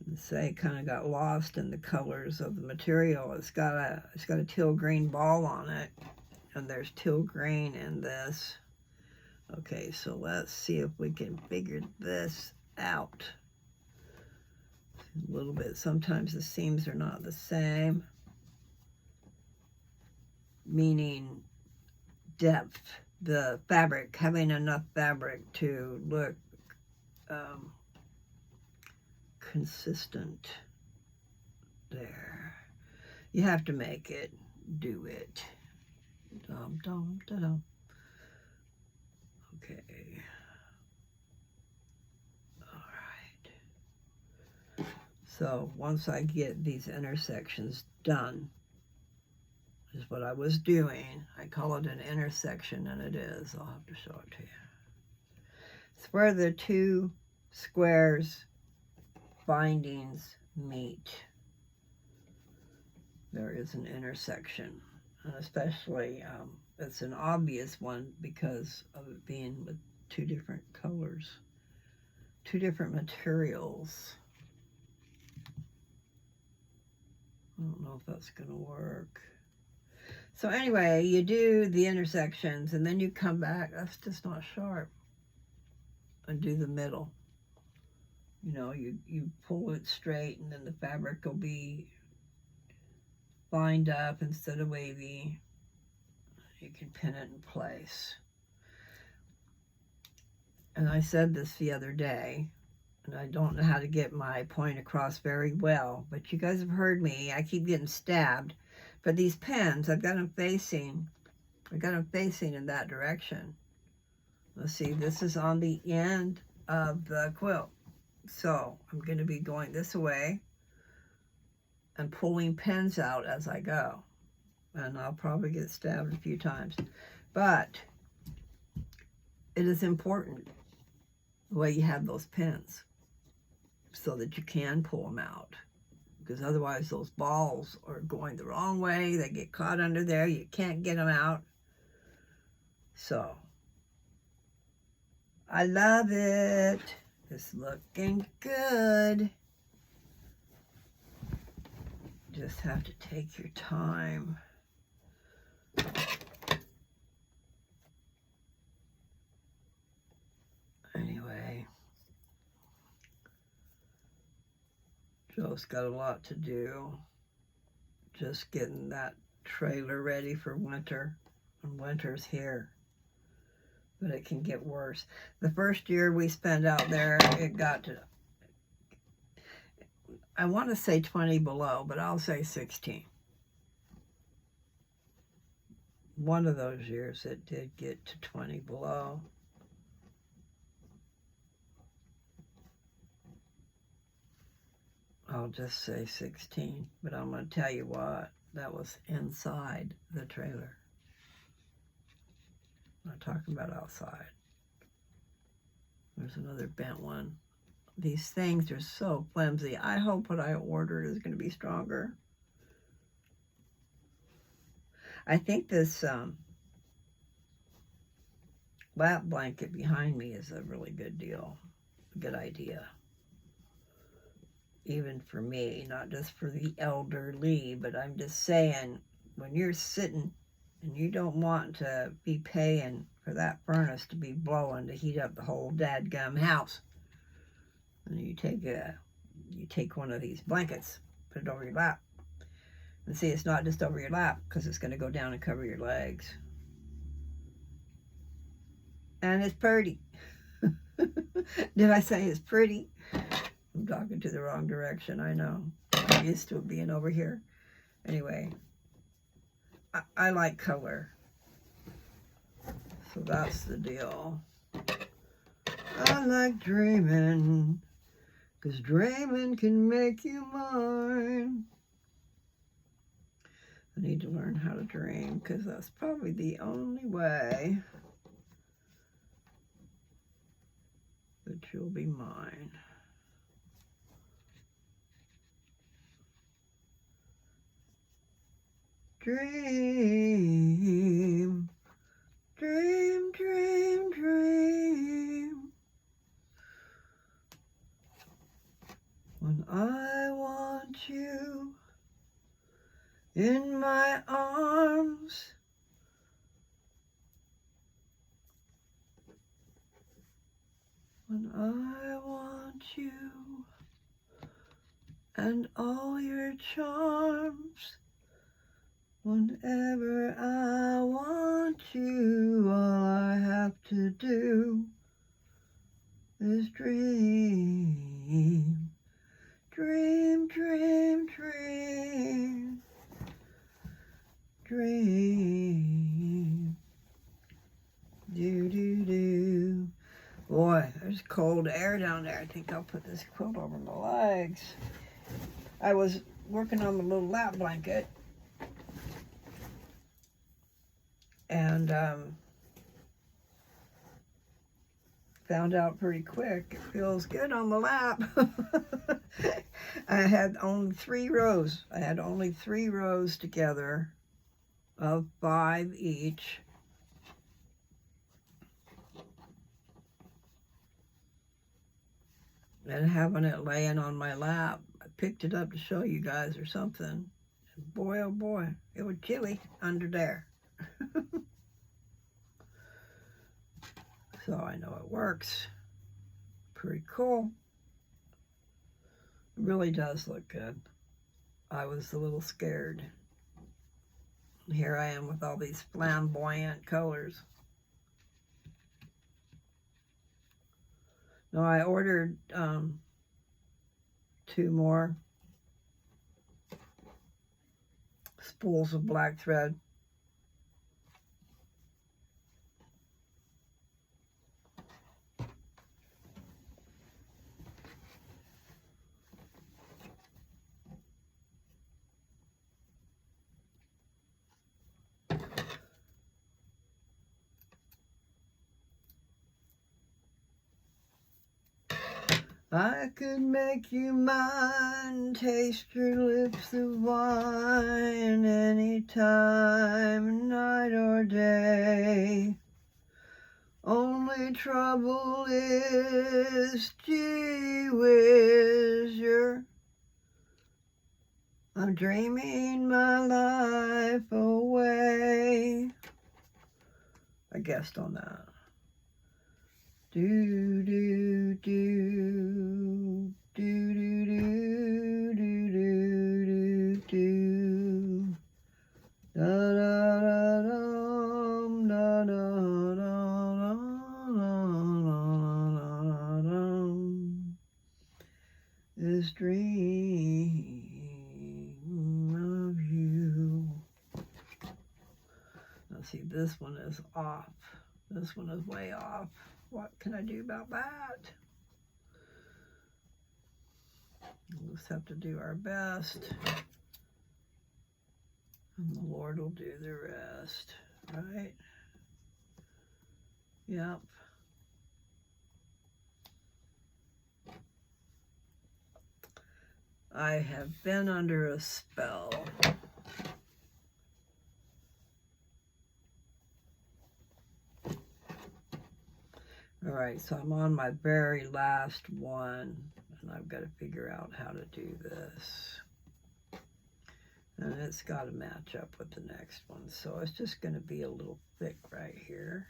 And say, kind of got lost in the colors of the material. It's got a teal green ball on it, and there's teal green in this. Okay, so let's see if we can figure this out a little bit. Sometimes the seams are not the same, meaning depth. The fabric, having enough fabric to look consistent there. You have to make it do it. Dum, dum, da, dum. Okay. All right. So once I get these intersections done, is what I was doing. I call it an intersection, and it is. I'll have to show it to you. It's where the two squares bindings meet. There is an intersection, and especially it's an obvious one because of it being with two different colors, two different materials. I don't know if that's going to work. So anyway, you do the intersections, and then you come back. That's just not sharp. And do the middle. You know, you pull it straight, and then the fabric will be lined up instead of wavy. You can pin it in place. And I said this the other day, and I don't know how to get my point across very well, but you guys have heard me. I keep getting stabbed. For these pins, I've got them facing in that direction. Let's see, this is on the end of the quilt. So I'm going to be going this way and pulling pins out as I go. And I'll probably get stabbed a few times. But it is important the way you have those pins so that you can pull them out. Because otherwise those balls are going the wrong way. They get caught under there. You can't get them out. So, I love it. It's looking good. Just have to take your time. Anyway. Joe's got a lot to do. Just getting that trailer ready for winter. And winter's here. But it can get worse. The first year we spent out there, it got to, I want to say 20 below, but I'll say 16. One of those years it did get to 20 below. I'll just say 16, but I'm going to tell you what, that was inside the trailer. I'm not talking about outside. There's another bent one. These things are so flimsy. I hope what I ordered is going to be stronger. I think this lap blanket behind me is a really good deal. A good idea. Even for me, not just for the elderly, but I'm just saying, when you're sitting and you don't want to be paying for that furnace to be blowing to heat up the whole dadgum house, and you take one of these blankets, put it over your lap, and see, it's not just over your lap, because it's going to go down and cover your legs. And it's pretty. Did I say it's pretty? I'm talking to the wrong direction, I know. I'm used to it being over here. Anyway, I like color. So that's the deal. I like dreaming, 'cause dreaming can make you mine. I need to learn how to dream, because that's probably the only way that you'll be mine. Dream, dream, dream, dream. When I want you in my arms, when I want you and all your charms. Whenever I want you, all I have to do is dream. Dream, dream, dream. dream. Do, do, do. Boy, there's cold air down there. I think I'll put this quilt over my legs. I was working on the little lap blanket. And found out pretty quick it feels good on the lap. I had only 3 rows. I had only 3 rows together of 5 each. And having it laying on my lap, I picked it up to show you guys or something. And boy, oh boy, it was chilly under there. So I know it works. Pretty cool. It really does look good. I was a little scared. Here I am with all these flamboyant colors. No, I ordered 2 more spools of black thread. I could make you mine, taste your lips of wine any time, night or day. Only trouble is, gee whiz, I'm dreaming my life away. I guessed on that. Do do do do do do do do do da da da dum da da da da dum. This dream of you. Now see, this one is off. This one is way off. What can I do about that? We'll just have to do our best. And the Lord will do the rest, right? Yep. I have been under a spell. All right, so I'm on my very last one, and I've got to figure out how to do this. And it's got to match up with the next one, so it's just going to be a little thick right here.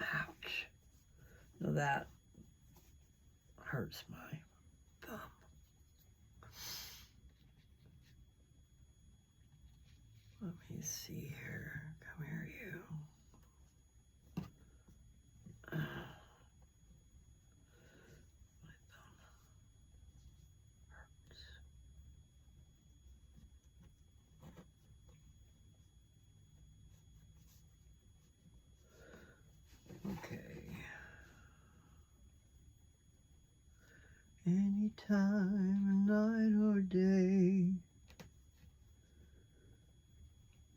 Ouch. Now that hurts my thumb. Let me see here. Come here, you. My thumb hurts. Okay. Anytime, night or day.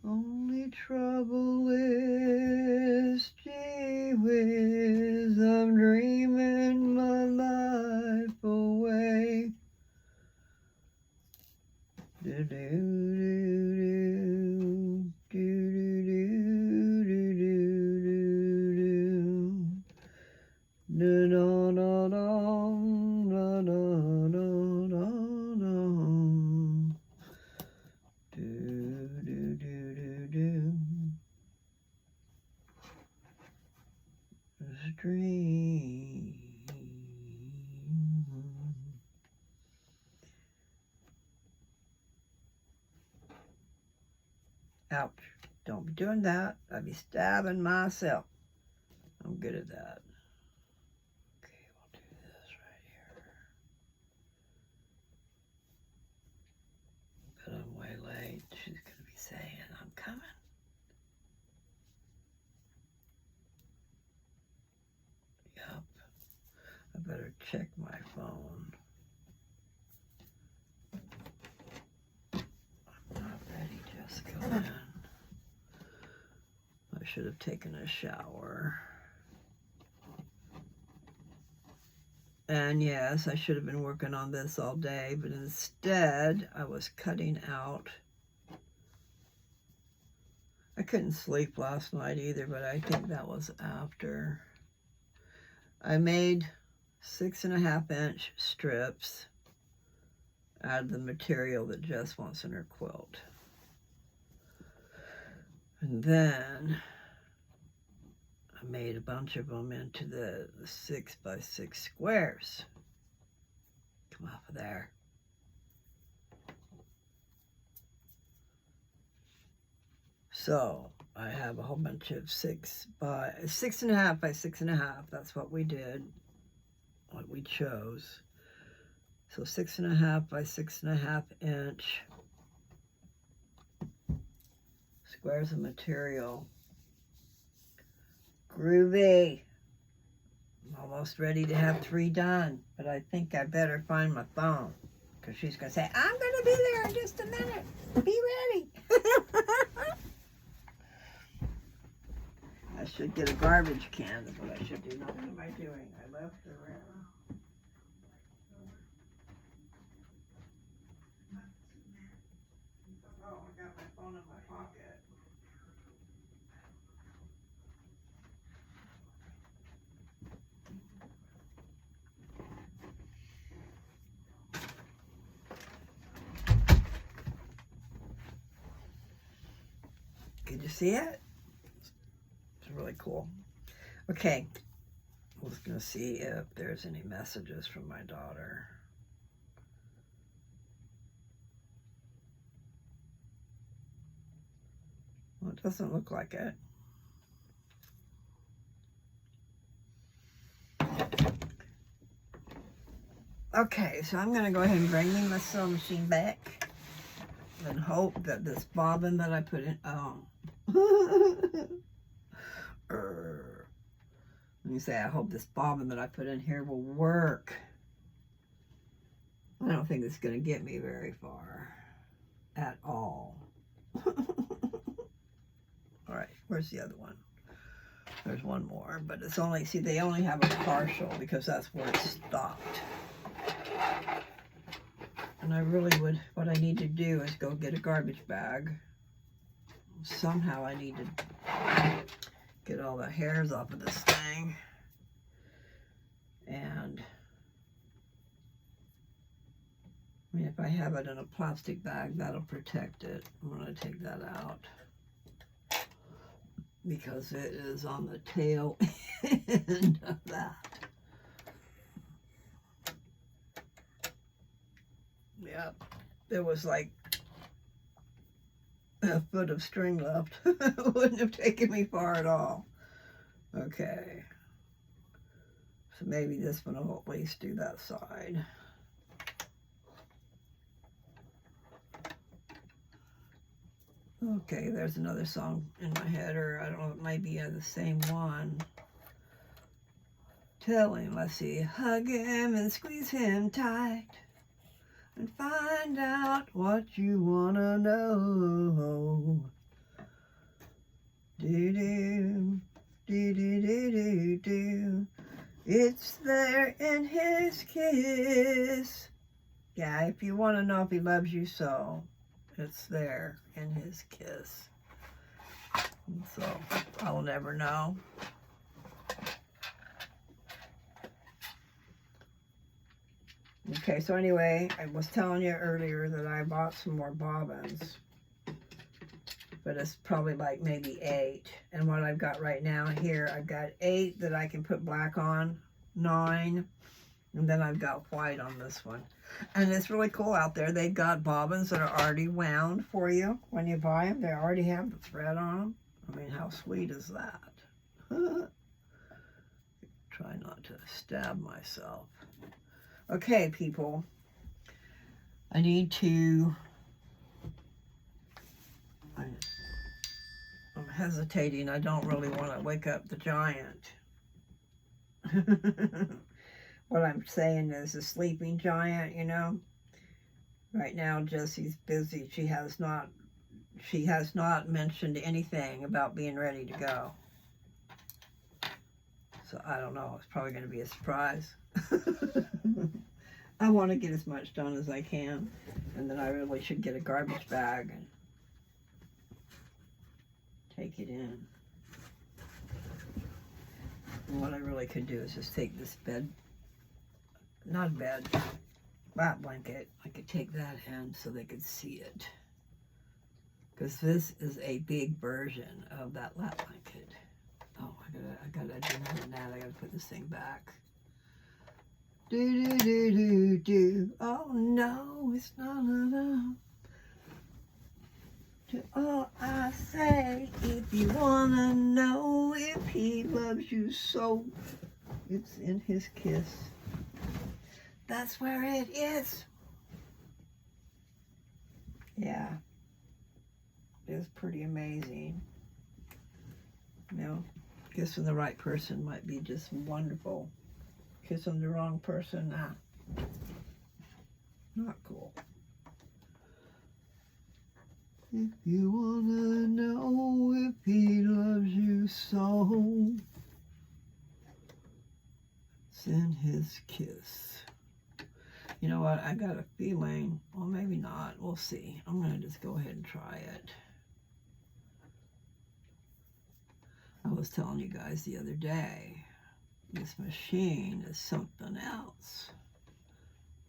Only trouble is, gee whiz, I'm dreaming my life away. Do do do do do do do do do do da da da da da da da do do do do this dream. Ouch. Don't be doing that. I'd be stabbing myself. I'm good at that. Okay, we'll do this right here. better check my phone. I'm not ready, Jessica. I should have taken a shower. And yes, I should have been working on this all day, but instead I was cutting out. I couldn't sleep last night either, but I think that was after. I made 6.5-inch strips out of the material that Jess wants in her quilt. And then I made a bunch of them into the 6x6 squares. Come off of there. So I have a whole bunch of 6.5 by 6.5. That's what we did, what we chose. So 6.5 by 6.5 inch squares of material. Groovy. I'm almost ready to have 3 done, but I think I better find my phone, because she's going to say, I'm going to be there in just a minute. Be ready. I should get a garbage can, is what I should do. Now, what am I doing? I left her around. Oh, I got my phone in my pocket. Can you see it? It's really cool. Okay, I'm just going to see if there's any messages from my daughter. Well, it doesn't look like it. Okay, so I'm going to go ahead and bring my sewing machine back and hope that this bobbin that I put in, let me say, I hope this bobbin that I put in here will work. I don't think it's going to get me very far at all. All right, where's the other one? There's one more, but it's only, see, they only have a partial because that's where it stopped. And I really would, what I need to do is go get a garbage bag. Somehow I need to get all the hairs off of this thing. And I mean, if I have it in a plastic bag, that'll protect it. I'm going to take that out because it is on the tail end of that. Yep, there was like a foot of string left. It wouldn't have taken me far at all. Okay, so maybe this one will at least do that side. Okay, there's another song in my head, or I don't know, it might be the same one. Tell him, let's see, hug him and squeeze him tight and find out what you wanna know. Do-do, do-do-do-do-do. It's there in his kiss. Yeah, if you want to know if he loves you so, it's there in his kiss. And so, I'll never know. Okay, so anyway, I was telling you earlier that I bought some more bobbins. But it's probably like maybe 8. And what I've got right now here, I've got 8 that I can put black on, 9. And then I've got white on this one. And it's really cool out there. They've got bobbins that are already wound for you when you buy them. They already have the thread on them. I mean, how sweet is that? Try not to stab myself. Okay, people. I need to... I'm hesitating. I don't really want to wake up the giant. what I'm saying is a sleeping giant, you know. Right now, Jessie's busy. She has not mentioned anything about being ready to go. So I don't know. It's probably going to be a surprise. I want to get as much done as I can. And then I really should get a garbage bag and take it in. And what I really could do is just take this bed, not bed, lap blanket. I could take that in so they could see it. Because this is a big version of that lap blanket. Oh, I gotta do more than that. I gotta put this thing back. Do do do do do. Oh no, it's not enough. To all I say, if you wanna know if he loves you so, it's in his kiss. That's where it is. Yeah, it's pretty amazing. You know, kissing the right person might be just wonderful. Kissing the wrong person, not cool. If you wanna know if he loves you so, it's in his kiss. You know what? I got a feeling, well, maybe not. We'll see. I'm gonna just go ahead and try it. I was telling you guys the other day, this machine is something else.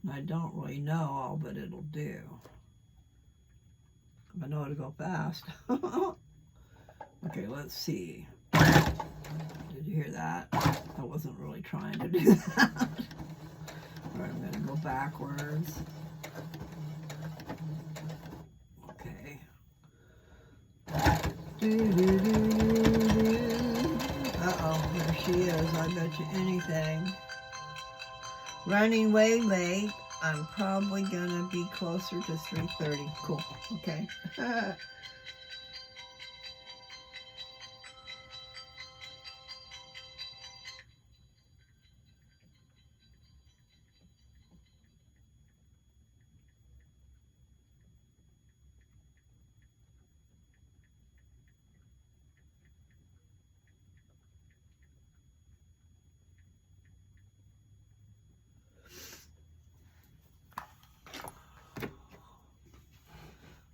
And I don't really know all that it'll do. I know it'll go fast. Okay, let's see. Did you hear that? I wasn't really trying to do that. All right, I'm gonna go backwards. Okay. Uh-oh, there she is. I bet you anything. Running way late. I'm probably gonna be closer to 3:30. Cool. Okay.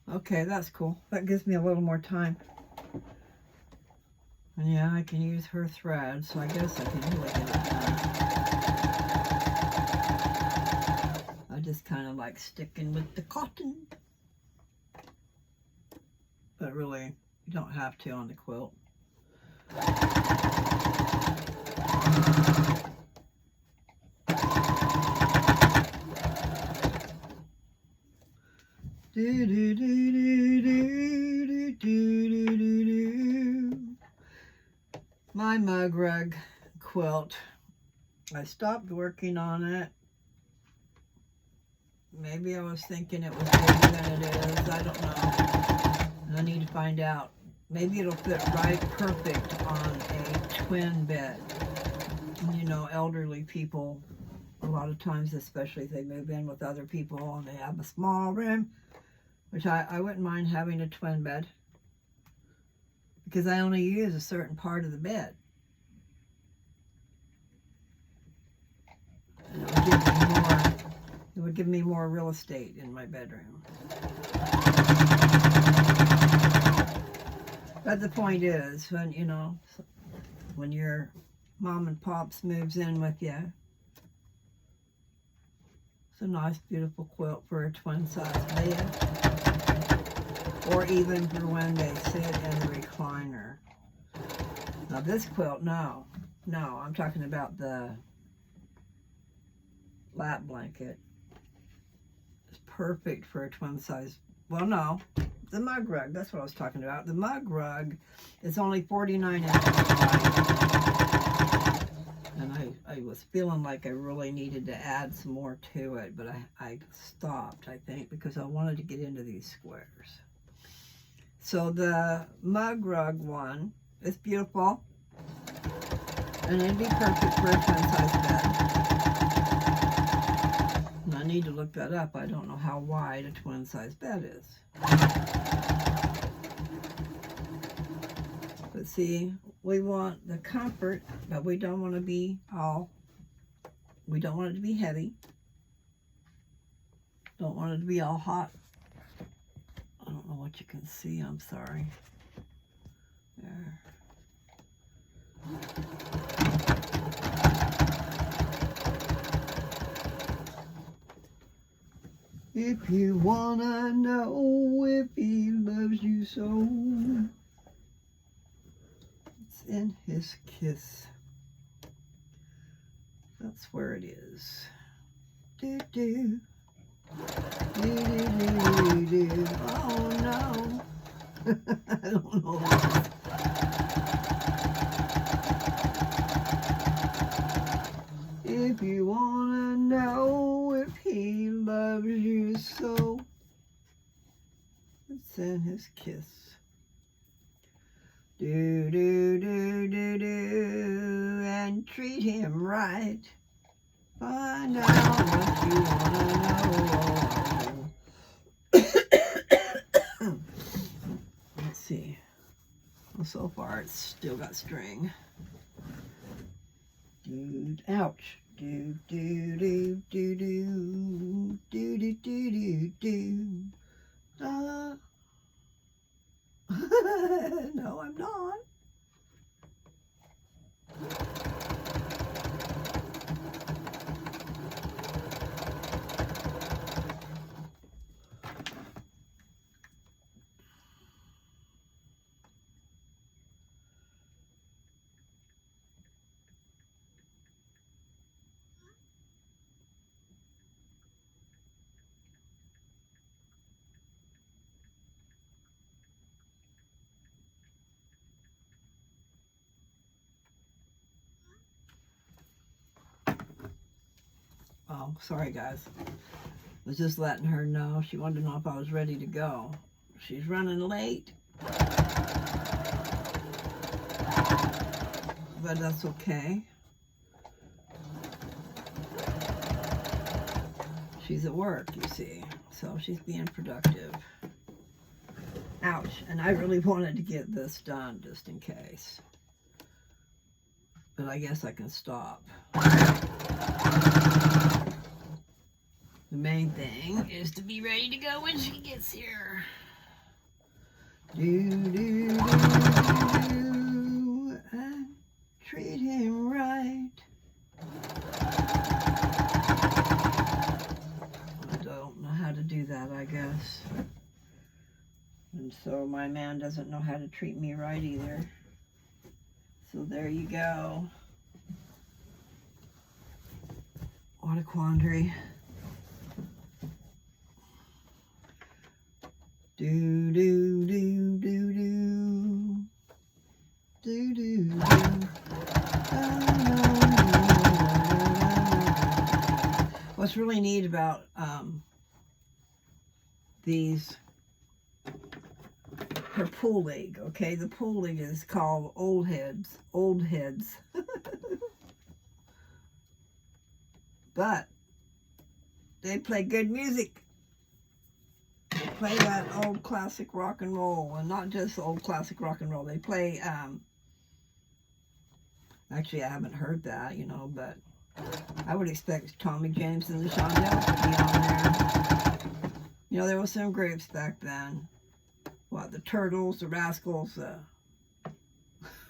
Okay, that's cool. That gives me a little more time. And yeah, I can use her thread, so I guess I can really get it done. I just kind of like sticking with the cotton. But really, you don't have to on the quilt. Do do do do do do do do do. My mug rug quilt. I stopped working on it. Maybe I was thinking it was bigger than it is. I don't know. I need to find out. Maybe it'll fit right perfect on a twin bed. You know, elderly people, a lot of times, especially if they move in with other people and they have a small room, which I wouldn't mind having a twin bed because I only use a certain part of the bed. And it would give me more real estate in my bedroom. But the point is, when, you know, when your mom and pops moves in with you, it's a nice, beautiful quilt for a twin-size bed. Or even for when they sit in the recliner. Now this quilt, no, I'm talking about the lap blanket. It's perfect for a twin-size, well, no, the mug rug, that's what I was talking about. The mug rug is only 49 inches wide. And I was feeling like I really needed to add some more to it, but I stopped, I think, because I wanted to get into these squares. So the mug rug one is beautiful, and it'd be perfect for a twin-size bed. I need to look that up. I don't know how wide a twin size bed is. But see, we want the comfort, but we don't want to be we don't want it to be heavy. Don't want it to be all hot. I don't know what you can see, I'm sorry. There. If you wanna know if he loves you so, it's in his kiss. That's where it is. Do do. Do do do do do. Oh no. I don't know. If you wanna know if he loves you so, it's in his kiss. Do do do do do, and treat him right. Find out what you wanna know. Let's see. Well, so far it's still got string. Dude, ouch. Do do do do do do do do do do. No, I'm not. Oh, sorry guys. I was just letting her know. She wanted to know if I was ready to go. She's running late. But that's okay. She's at work, you see. So she's being productive. Ouch. And I really wanted to get this done just in case. But I guess I can stop. The main thing is to be ready to go when she gets here. Do, do, do, do, and treat him right. I don't know how to do that, I guess. And so my man doesn't know how to treat me right either. So there you go. What a quandary. Do do do do do do do do. What's really neat about these, her pull-leg, okay? The pull-leg is called old heads. But they play good music. They play that old classic rock and roll, and not just old classic rock and roll. They play, actually I haven't heard that, you know, but I would expect Tommy James and the Shondells to be on there. You know, there were some groups back then. What, the Turtles, the Rascals,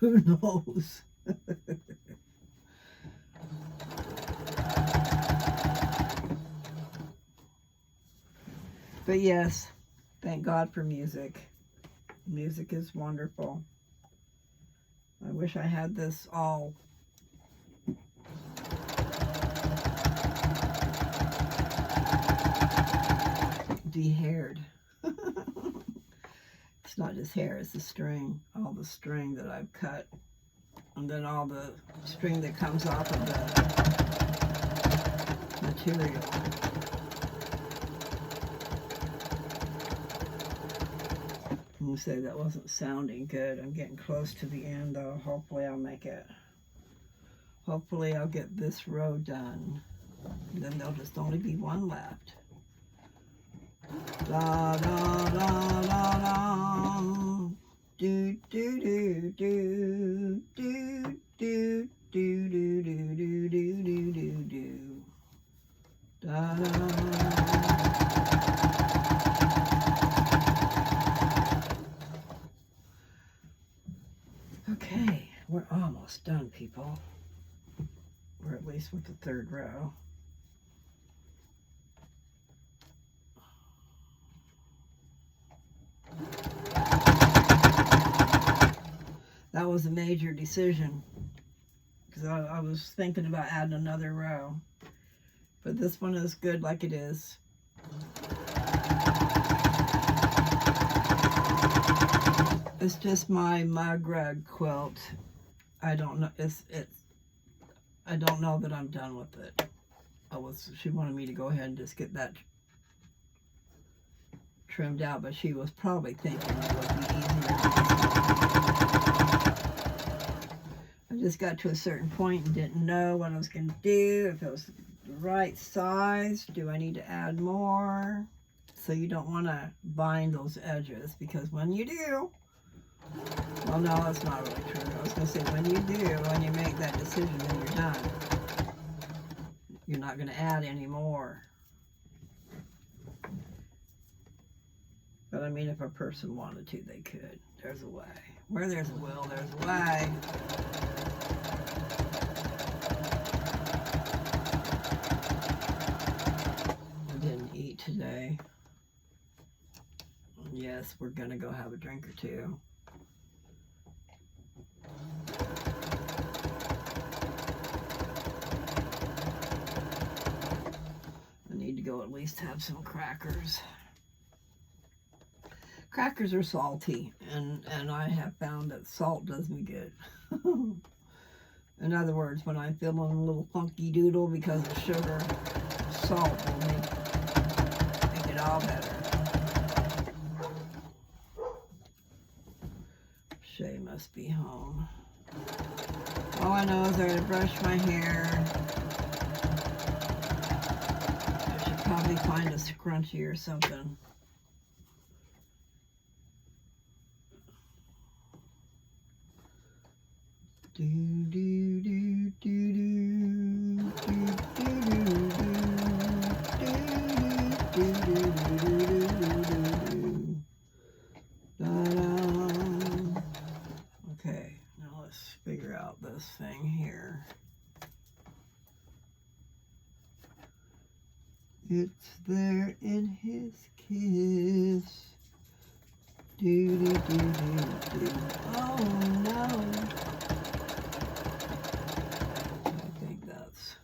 who knows? But yes, thank God for music. Music is wonderful. I wish I had this all de-haired. It's not just hair, it's the string. All the string that I've cut. And then all the string that comes off of the material. You say that wasn't sounding good. I'm getting close to the end though. Hopefully I'll make it. Hopefully I'll get this row done. And then there'll just only be one left. Da da da da da. Do do do do do do do do do do do do do. Da da. Okay, we're almost done, people. Or at least with the third row. That was a major decision because I was thinking about adding another row. But this one is good like it is. It's just my mug rug quilt. I don't know. I don't know that I'm done with it. She wanted me to go ahead and just get that trimmed out, but she was probably thinking it would be easier. I just got to a certain point and didn't know what I was going to do, if it was the right size. Do I need to add more? So you don't want to bind those edges, because when you do, well, no, that's not really true. I was going to say, when you do, when you make that decision, then you're done. You're not going to add any more. But I mean, if a person wanted to, they could. There's a way. Where there's a will, there's a way. I didn't eat today. Yes, we're going to go have a drink or two. I need to go at least have some crackers. Crackers are salty, and I have found that salt does me good. In other words, when I'm feeling a little funky doodle because of sugar, salt will make it all better. Shay must be home. All I know is I gotta brush my hair. I should probably find a scrunchie or something. Do do do do do do do do. Okay, now let's figure out this thing here. It's there in his kiss. Do do do do do. Oh no. I think that's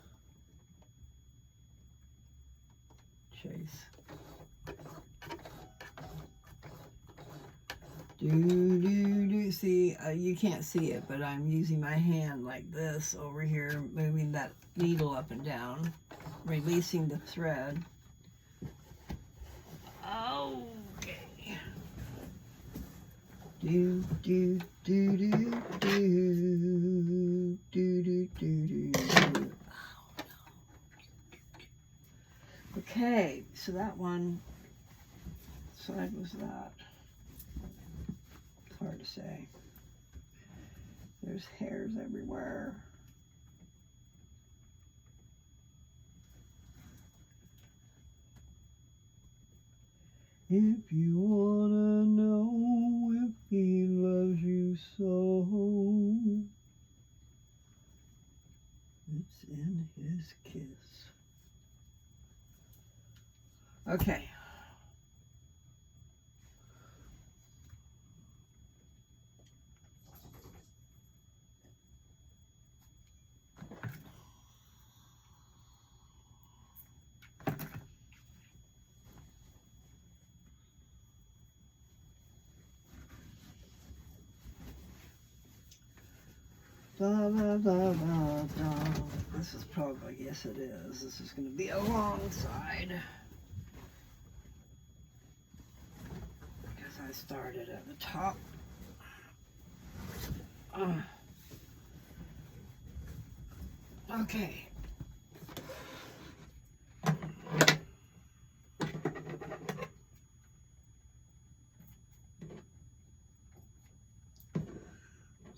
Chase. Do do do. See, you can't see it, but I'm using my hand like this over here, moving that needle up and down, releasing the thread. Okay. Do do do do do do do do do. Okay, so that one side was that. It's hard to say. There's hairs everywhere. If you wanna know if he loves you so, it's in his kiss. Okay. Da, da, da, da, da. This is probably, yes it is. This is going to be a long side. Because I started at the top. Okay.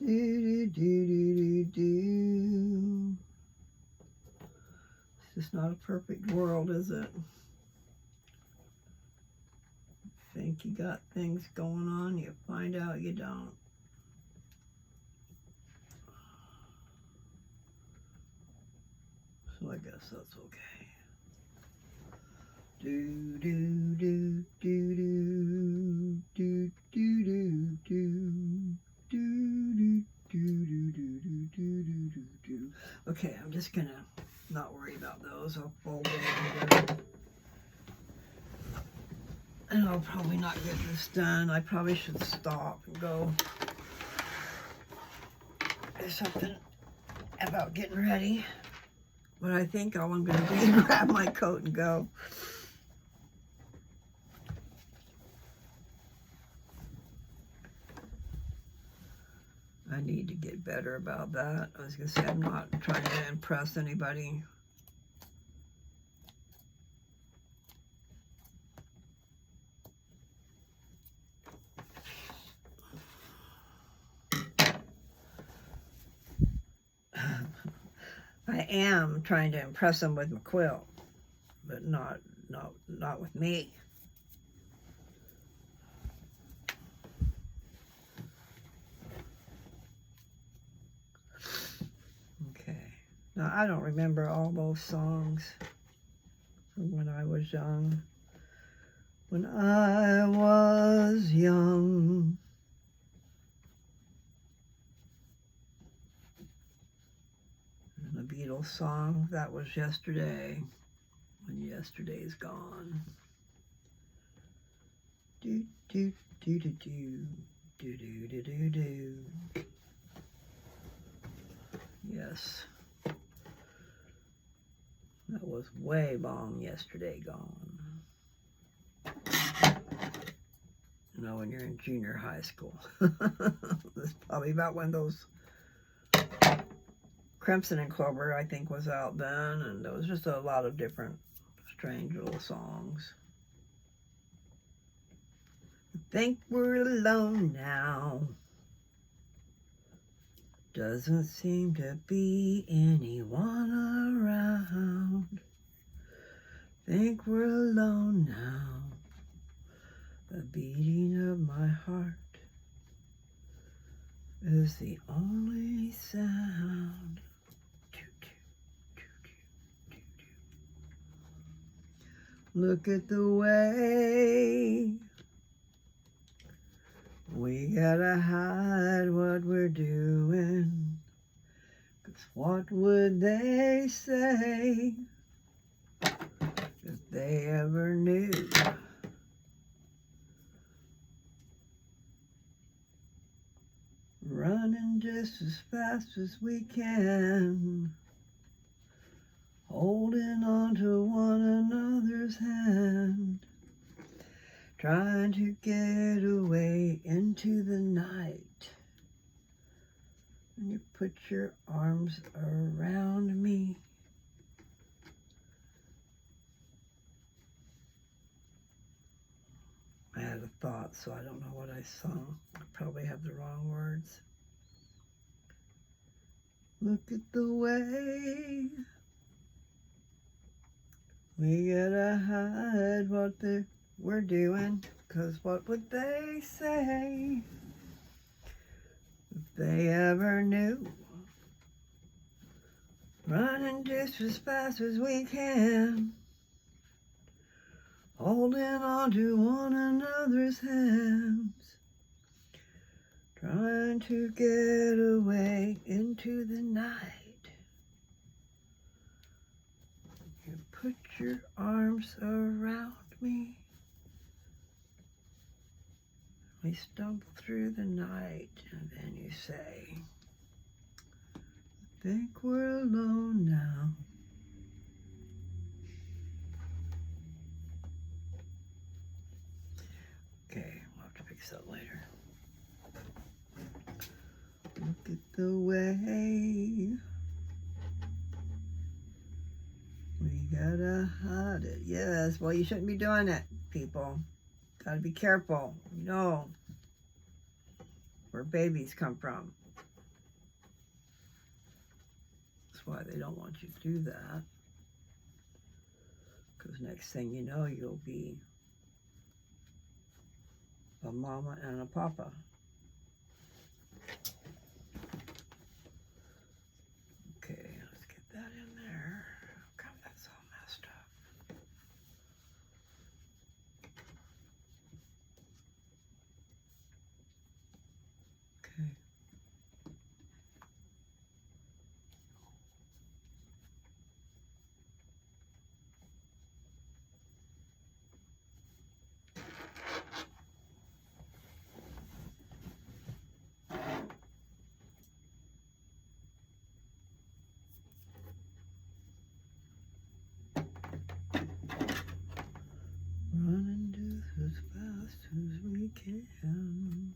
Do, do, do, do, do, do. It's just not a perfect world, is it? Think you got things going on, you find out you don't. So I guess that's okay. Do do do do do do do do do do do do do do do. Okay, I'm just gonna not worry about those. I'll fold them over. And I'll probably not get this done. I probably should stop and go do something about getting ready. But I think all I'm going to do is grab my coat and go. I need to get better about that. I was going to say I'm not trying to impress anybody. I am trying to impress them with my quilt, but not with me. Okay. Now I don't remember all those songs from when I was young. When I was young. The Beatles song, that was yesterday, when yesterday's gone. Do do do do do do do do do do. Yes, that was way long yesterday gone. You know, when you're in junior high school. That's probably about when those Crimson and Clover, I think, was out then, and there was just a lot of different strange little songs. I think we're alone now. Doesn't seem to be anyone around. Think we're alone now. The beating of my heart is the only sound. Look at the way we gotta hide what we're doing, 'cause what would they say if they ever knew? Running just as fast as we can, holding on to one another's hand, trying to get away into the night. And you put your arms around me. I had a thought, so I don't know what I sung. I probably have the wrong words. Look at the way we gotta hide what we're doing, 'cause what would they say if they ever knew? Running just as fast as we can, holding on to one another's hands, trying to get away into the night. You put your arms around me. We stumble through the night, and then you say, I think we're alone now. Okay, we'll have to fix that later. Look at the way we gotta hide it. Yes, well, you shouldn't be doing it, people. Gotta be careful. You know where babies come from. That's why they don't want you to do that. Because next thing you know, you'll be a mama and a papa. Okay, let's get that in there. God, that's all messed up. Okay. Running just as fast as we can.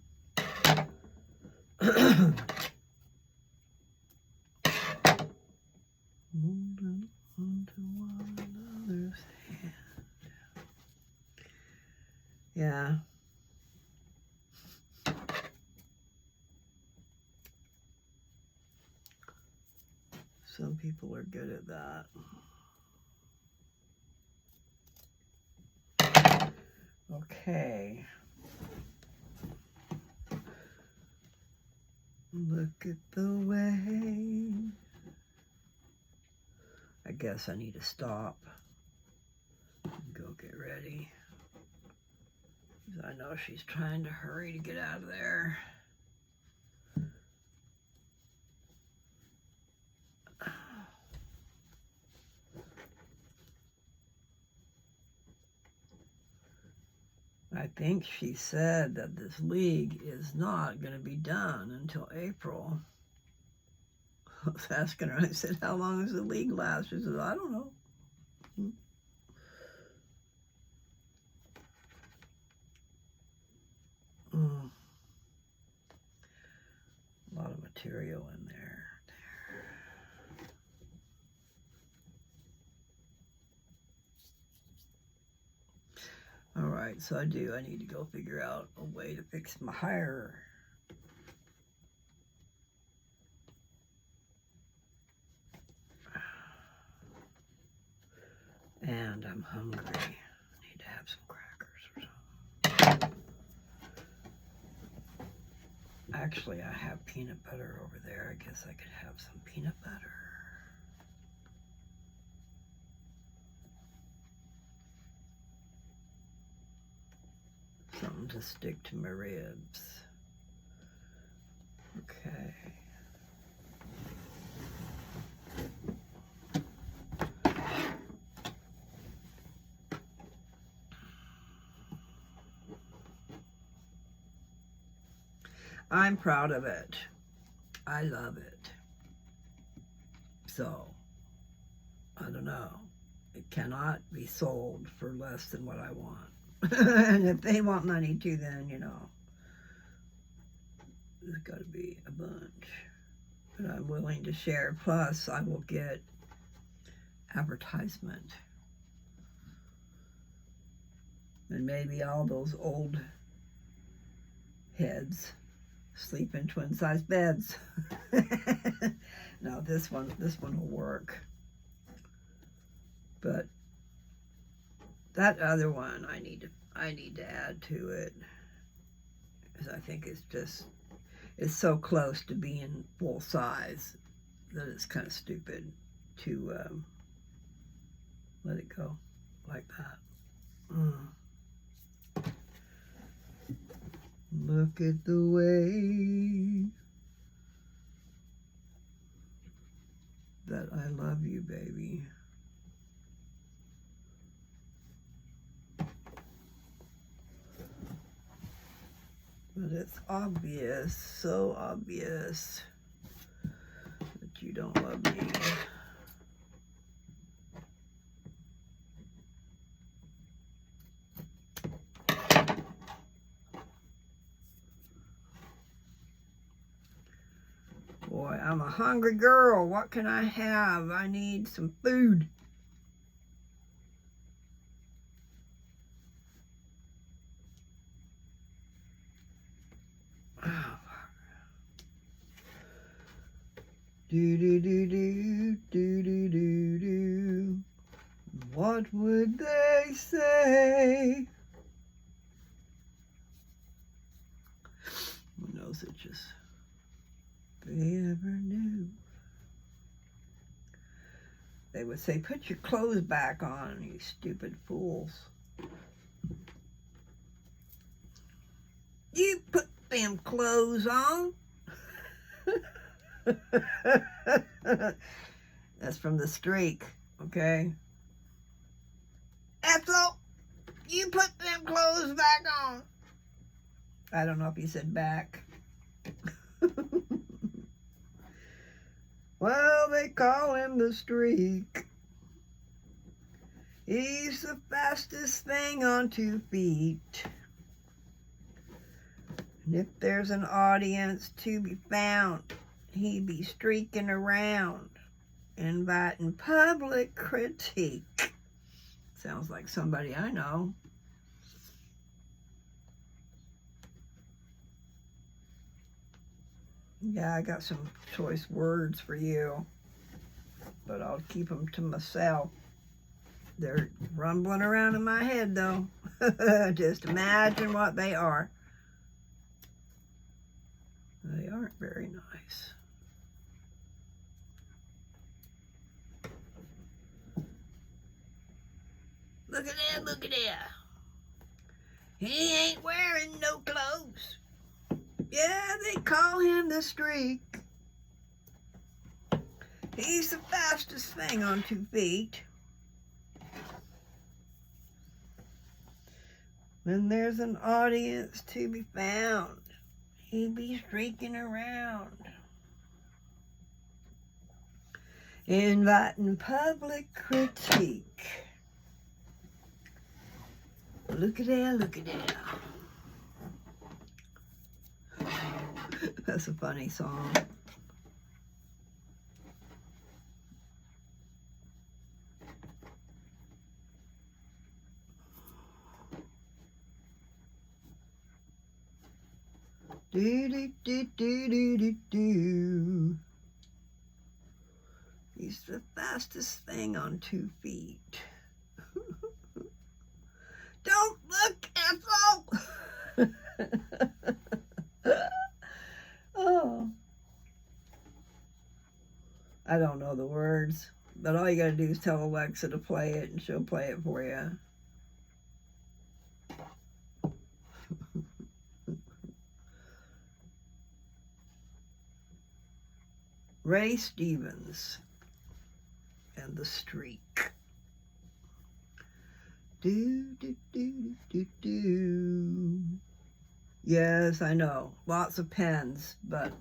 Holding on to one another's hand. Yeah. Some people are good at that. Okay. Look at the way. I guess I need to stop and go get ready. I know she's trying to hurry to get out of there. I think she said that this league is not going to be done until April. I was asking her, I said, how long does the league last? She said, I don't know. A lot of material in there. All right, so I need to go figure out a way to fix my hair. And I'm hungry. I need to have some crackers or something. Actually, I have peanut butter over there. I guess I could have some peanut butter. Something to stick to my ribs. Okay. I'm proud of it. I love it. So, I don't know. It cannot be sold for less than what I want. And if they want money too, then, you know, there's got to be a bunch. But I'm willing to share. Plus, I will get advertisement. And maybe all those old heads sleep in twin-size beds. No, this one will work. But that other one I need to add to it, because I think it's so close to being full size that it's kind of stupid to let it go like that. Look at the way that I love you, baby. But it's obvious, so obvious, that you don't love me. Boy, I'm a hungry girl. What can I have? I need some food. Do do do do do do do do. What would they say? Who knows it just if they ever knew. They would say, put your clothes back on, you stupid fools. You put them clothes on. That's from The Streak, okay? Ethel, you put them clothes back on. I don't know if he said back. Well, they call him The Streak. He's the fastest thing on 2 feet. And if there's an audience to be found, he be streaking around, inviting public critique. Sounds like somebody I know. Yeah, I got some choice words for you, but I'll keep them to myself. They're rumbling around in my head, though. Just imagine what they are. They aren't very nice. Look at that, look at that. He ain't wearing no clothes. Yeah, they call him The Streak. He's the fastest thing on 2 feet. When there's an audience to be found, he be streaking around, inviting public critique. Look at that, look at that. That's a funny song. Do do do do do do do. He's the fastest thing on 2 feet. Don't look, Ethel! Oh. I don't know the words, but all you gotta do is tell Alexa to play it and she'll play it for you. Ray Stevens and The Streak. Do, do, do, do, do. Yes, I know. Lots of pens, but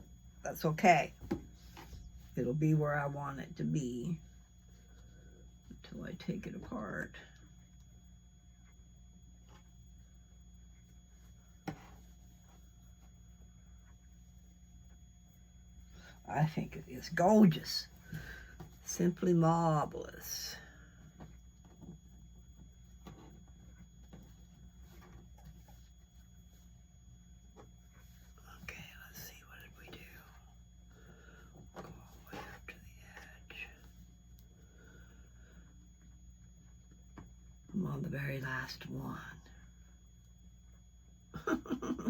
that's okay. It'll be where I want it to be until I take it apart. I think it is gorgeous. Simply marvelous. Okay, let's see, what did we do? Go all the way up to the edge. I'm on the very last one.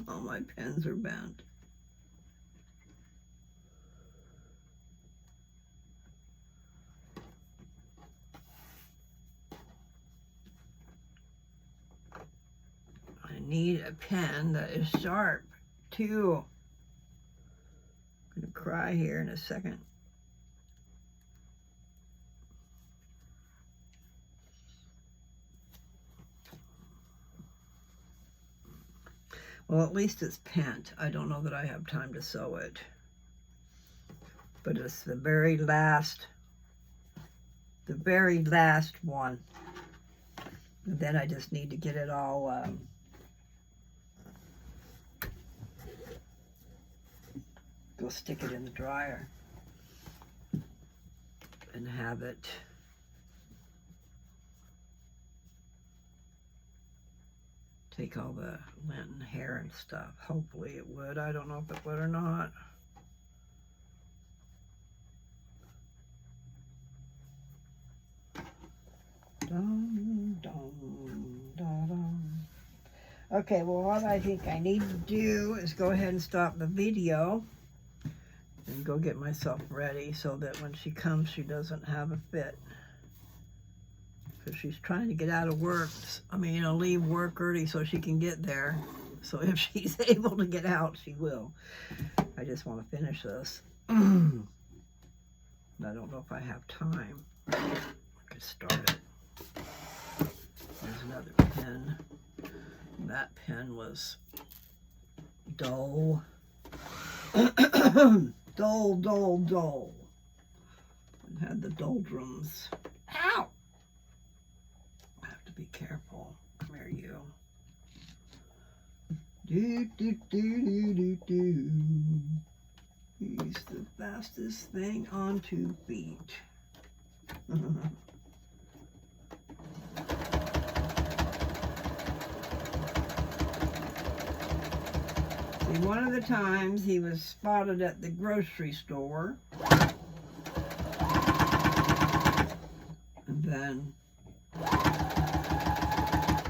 All my pens are bent. I need a pen that is sharp, too. I'm going to cry here in a second. Well, at least it's pent. I don't know that I have time to sew it. But it's the very last one. And then I just need to get it all go stick it in the dryer and have it take all the lint and hair and stuff. Hopefully it would. I don't know if it would or not. Dum, dum, da, dum. Okay, well, what I think I need to do is go ahead and stop the video and go get myself ready so that when she comes, she doesn't have a fit. Because she's trying to get out of work. I mean, leave work early so she can get there. So if she's able to get out, she will. I just want to finish this. I don't know if I have time. I could start it. There's another pen. That pen was dull. Dull, dull, dull. It had the doldrums. Ow! I have to be careful. Come here, you. Do, do, do, do, do, do. He's the fastest thing on 2 feet. See, one of the times he was spotted at the grocery store. And then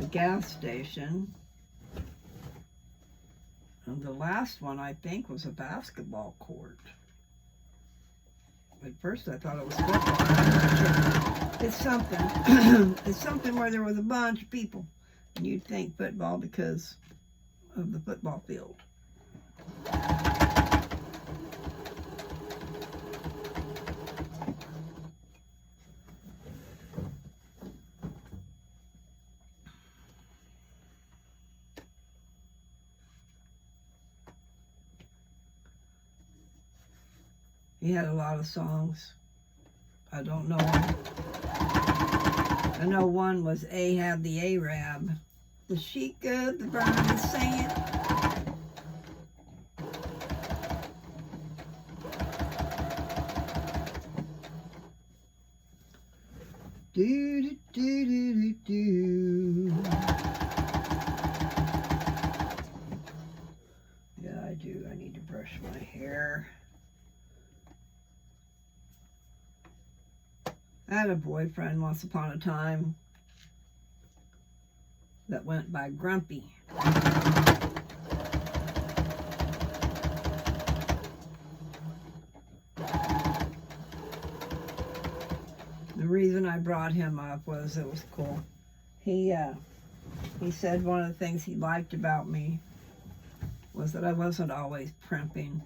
the gas station. And the last one, I think, was a basketball court. At first, I thought it was football. It's something. It's something where there was a bunch of people. And you'd think football because of the football field. He had a lot of songs. I don't know. I know one was Ahab the Arab. The Sheikah, the burning sand. Do, do, do, do, do, do. Yeah, I do. I need to brush my hair. I had a boyfriend once upon a time that went by Grumpy. The reason I brought him up was it was cool. He said one of the things he liked about me was that I wasn't always primping,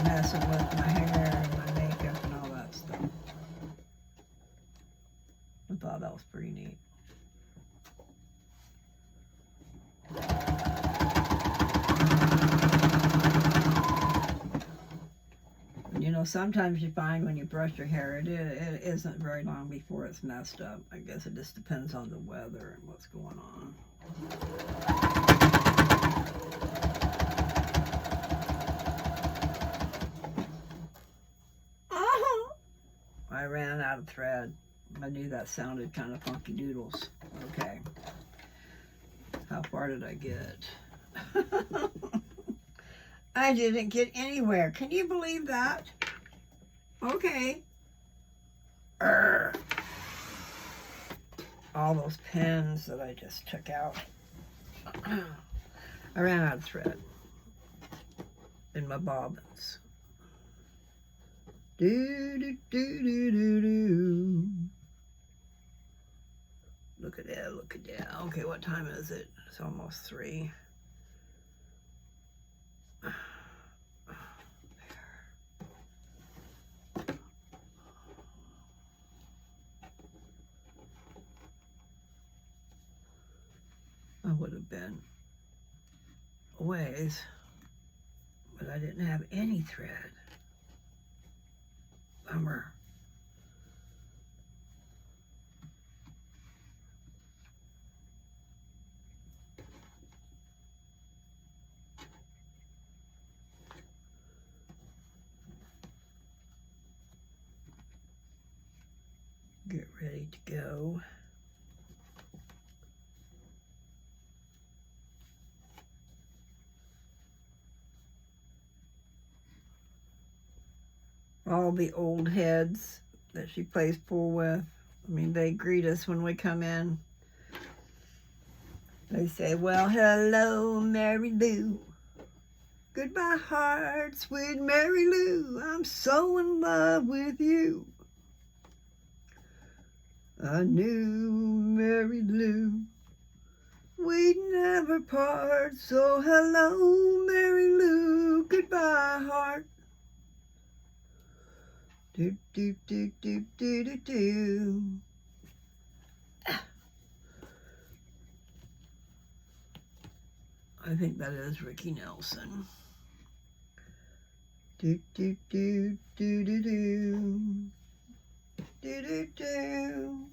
messing with my hair and my makeup and all that stuff. I thought that was pretty neat. You know, sometimes you find when you brush your hair, it isn't very long before it's messed up. I guess it just depends on the weather and what's going on. I ran out of thread. I knew that sounded kind of funky doodles. Okay. How far did I get? I didn't get anywhere. Can you believe that? Okay. All those pens that I just took out. I ran out of thread in my bobbins. Do, do, do, do, do, do. Look at that, look at that. Okay, what time is it? It's almost 3. I would have been a ways, but I didn't have any thread. Bummer. Get ready to go. All the old heads that she plays pool with, I mean, they greet us when we come in. They say, well, hello, Mary Lou. Goodbye, heart, sweet Mary Lou. I'm so in love with you. I knew, Mary Lou, we'd never part. So hello, Mary Lou. Goodbye, heart. Do, do, do, do, do, do, do. I think that is Ricky Nelson. Do, do, do, do, do, do. Do, do, do.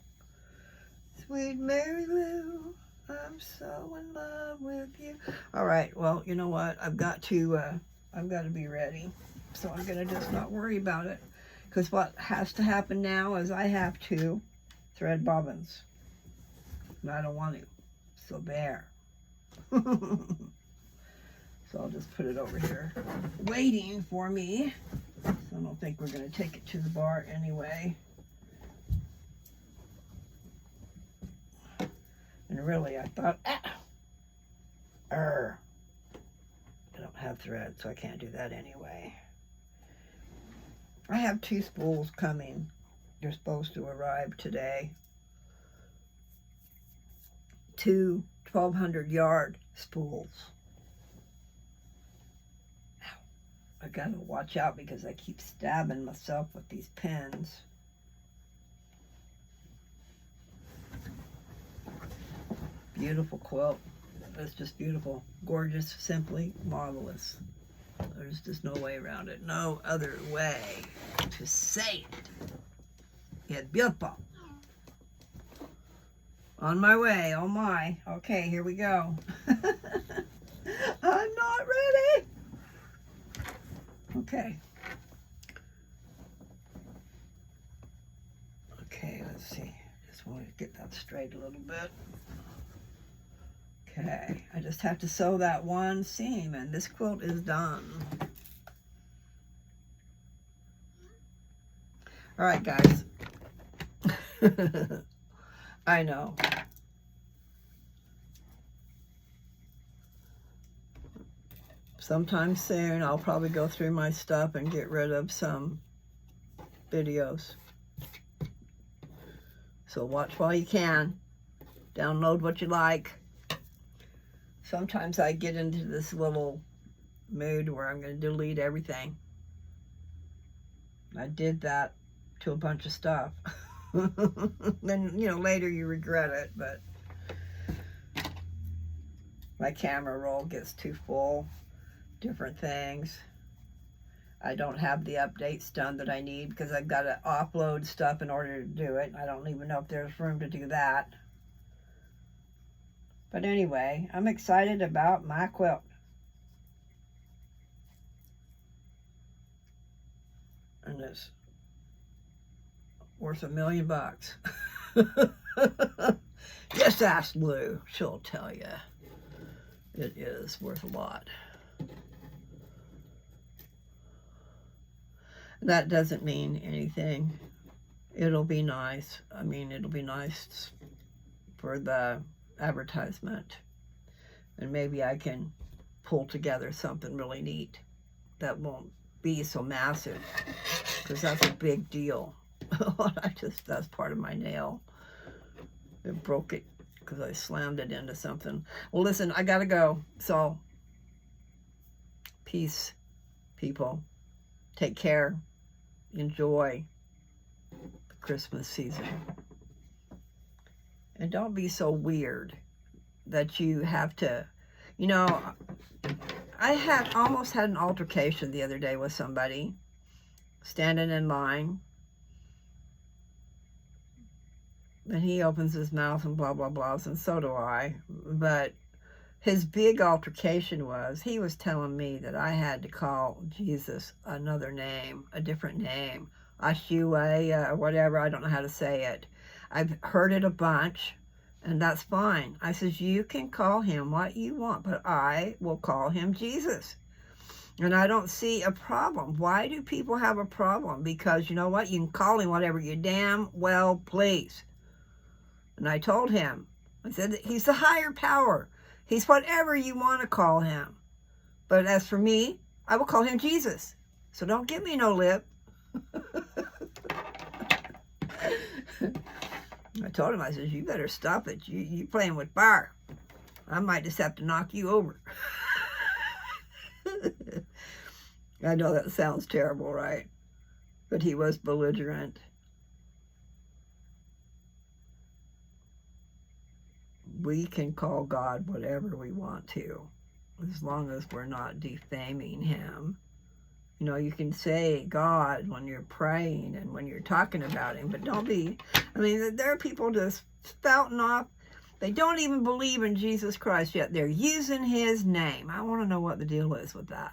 Sweet Mary Lou, I'm so in love with you. All right, well, you know what? I've got to be ready. So I'm going to just not worry about it. Because what has to happen now is I have to thread bobbins. And I don't want to. So there. So I'll just put it over here waiting for me. So I don't think we're going to take it to the bar anyway. And really, I thought, I don't have thread, so I can't do that anyway. I have 2 spools coming. They're supposed to arrive today. 2 1,200-yard spools. Ow. I gotta watch out because I keep stabbing myself with these pens. Beautiful quilt. It's just beautiful. Gorgeous, simply marvelous. There's just no way around it. No other way to say it. It's beautiful. On my way. Oh my. Okay, here we go. I'm not ready. Okay. Okay, let's see. Just want to get that straight a little bit. Okay, I just have to sew that one seam and this quilt is done. All right, guys. I know. Sometime soon, I'll probably go through my stuff and get rid of some videos. So watch while you can. Download what you like. Sometimes I get into this little mood where I'm going to delete everything. I did that to a bunch of stuff. Then, you know, later you regret it, but my camera roll gets too full. Different things. I don't have the updates done that I need because I've got to upload stuff in order to do it. I don't even know if there's room to do that. But anyway, I'm excited about my quilt. And it's worth $1 million. Just ask Lou. She'll tell you. It is worth a lot. That doesn't mean anything. It'll be nice. I mean, it'll be nice for the advertisement. And maybe I can pull together something really neat that won't be so massive, because that's a big deal. That's part of my nail. It broke it because I slammed it into something. Well, listen, I gotta go. So, peace, people. Take care. Enjoy the Christmas season. And don't be so weird that you have to, you know, I almost had an altercation the other day with somebody standing in line. And he opens his mouth and blah, blah, blahs, and so do I. But his big altercation was, he was telling me that I had to call Jesus another name, a different name. Ashua, or whatever, I don't know how to say it. I've heard it a bunch, and that's fine. I says, you can call him what you want, but I will call him Jesus. And I don't see a problem. Why do people have a problem? Because you know what? You can call him whatever you damn well please. And I told him, I said, he's the higher power. He's whatever you want to call him. But as for me, I will call him Jesus. So don't give me no lip. I told him, I said, you better stop it. You playing with fire. I might just have to knock you over. I know that sounds terrible, right? But he was belligerent. We can call God whatever we want to, as long as we're not defaming him. You know, you can say God when you're praying and when you're talking about him, but don't be, I mean, there are people just spouting off. They don't even believe in Jesus Christ yet. They're using his name. I want to know what the deal is with that.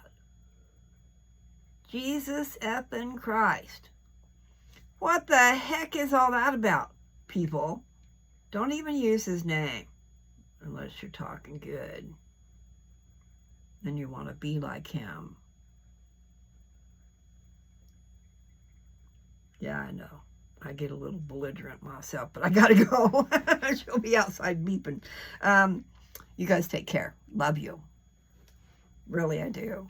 Jesus effing Christ. What the heck is all that about, people? Don't even use his name unless you're talking good and you want to be like him. Yeah, I know. I get a little belligerent myself, but I gotta go. She'll be outside beeping. You guys take care. Love you. Really, I do.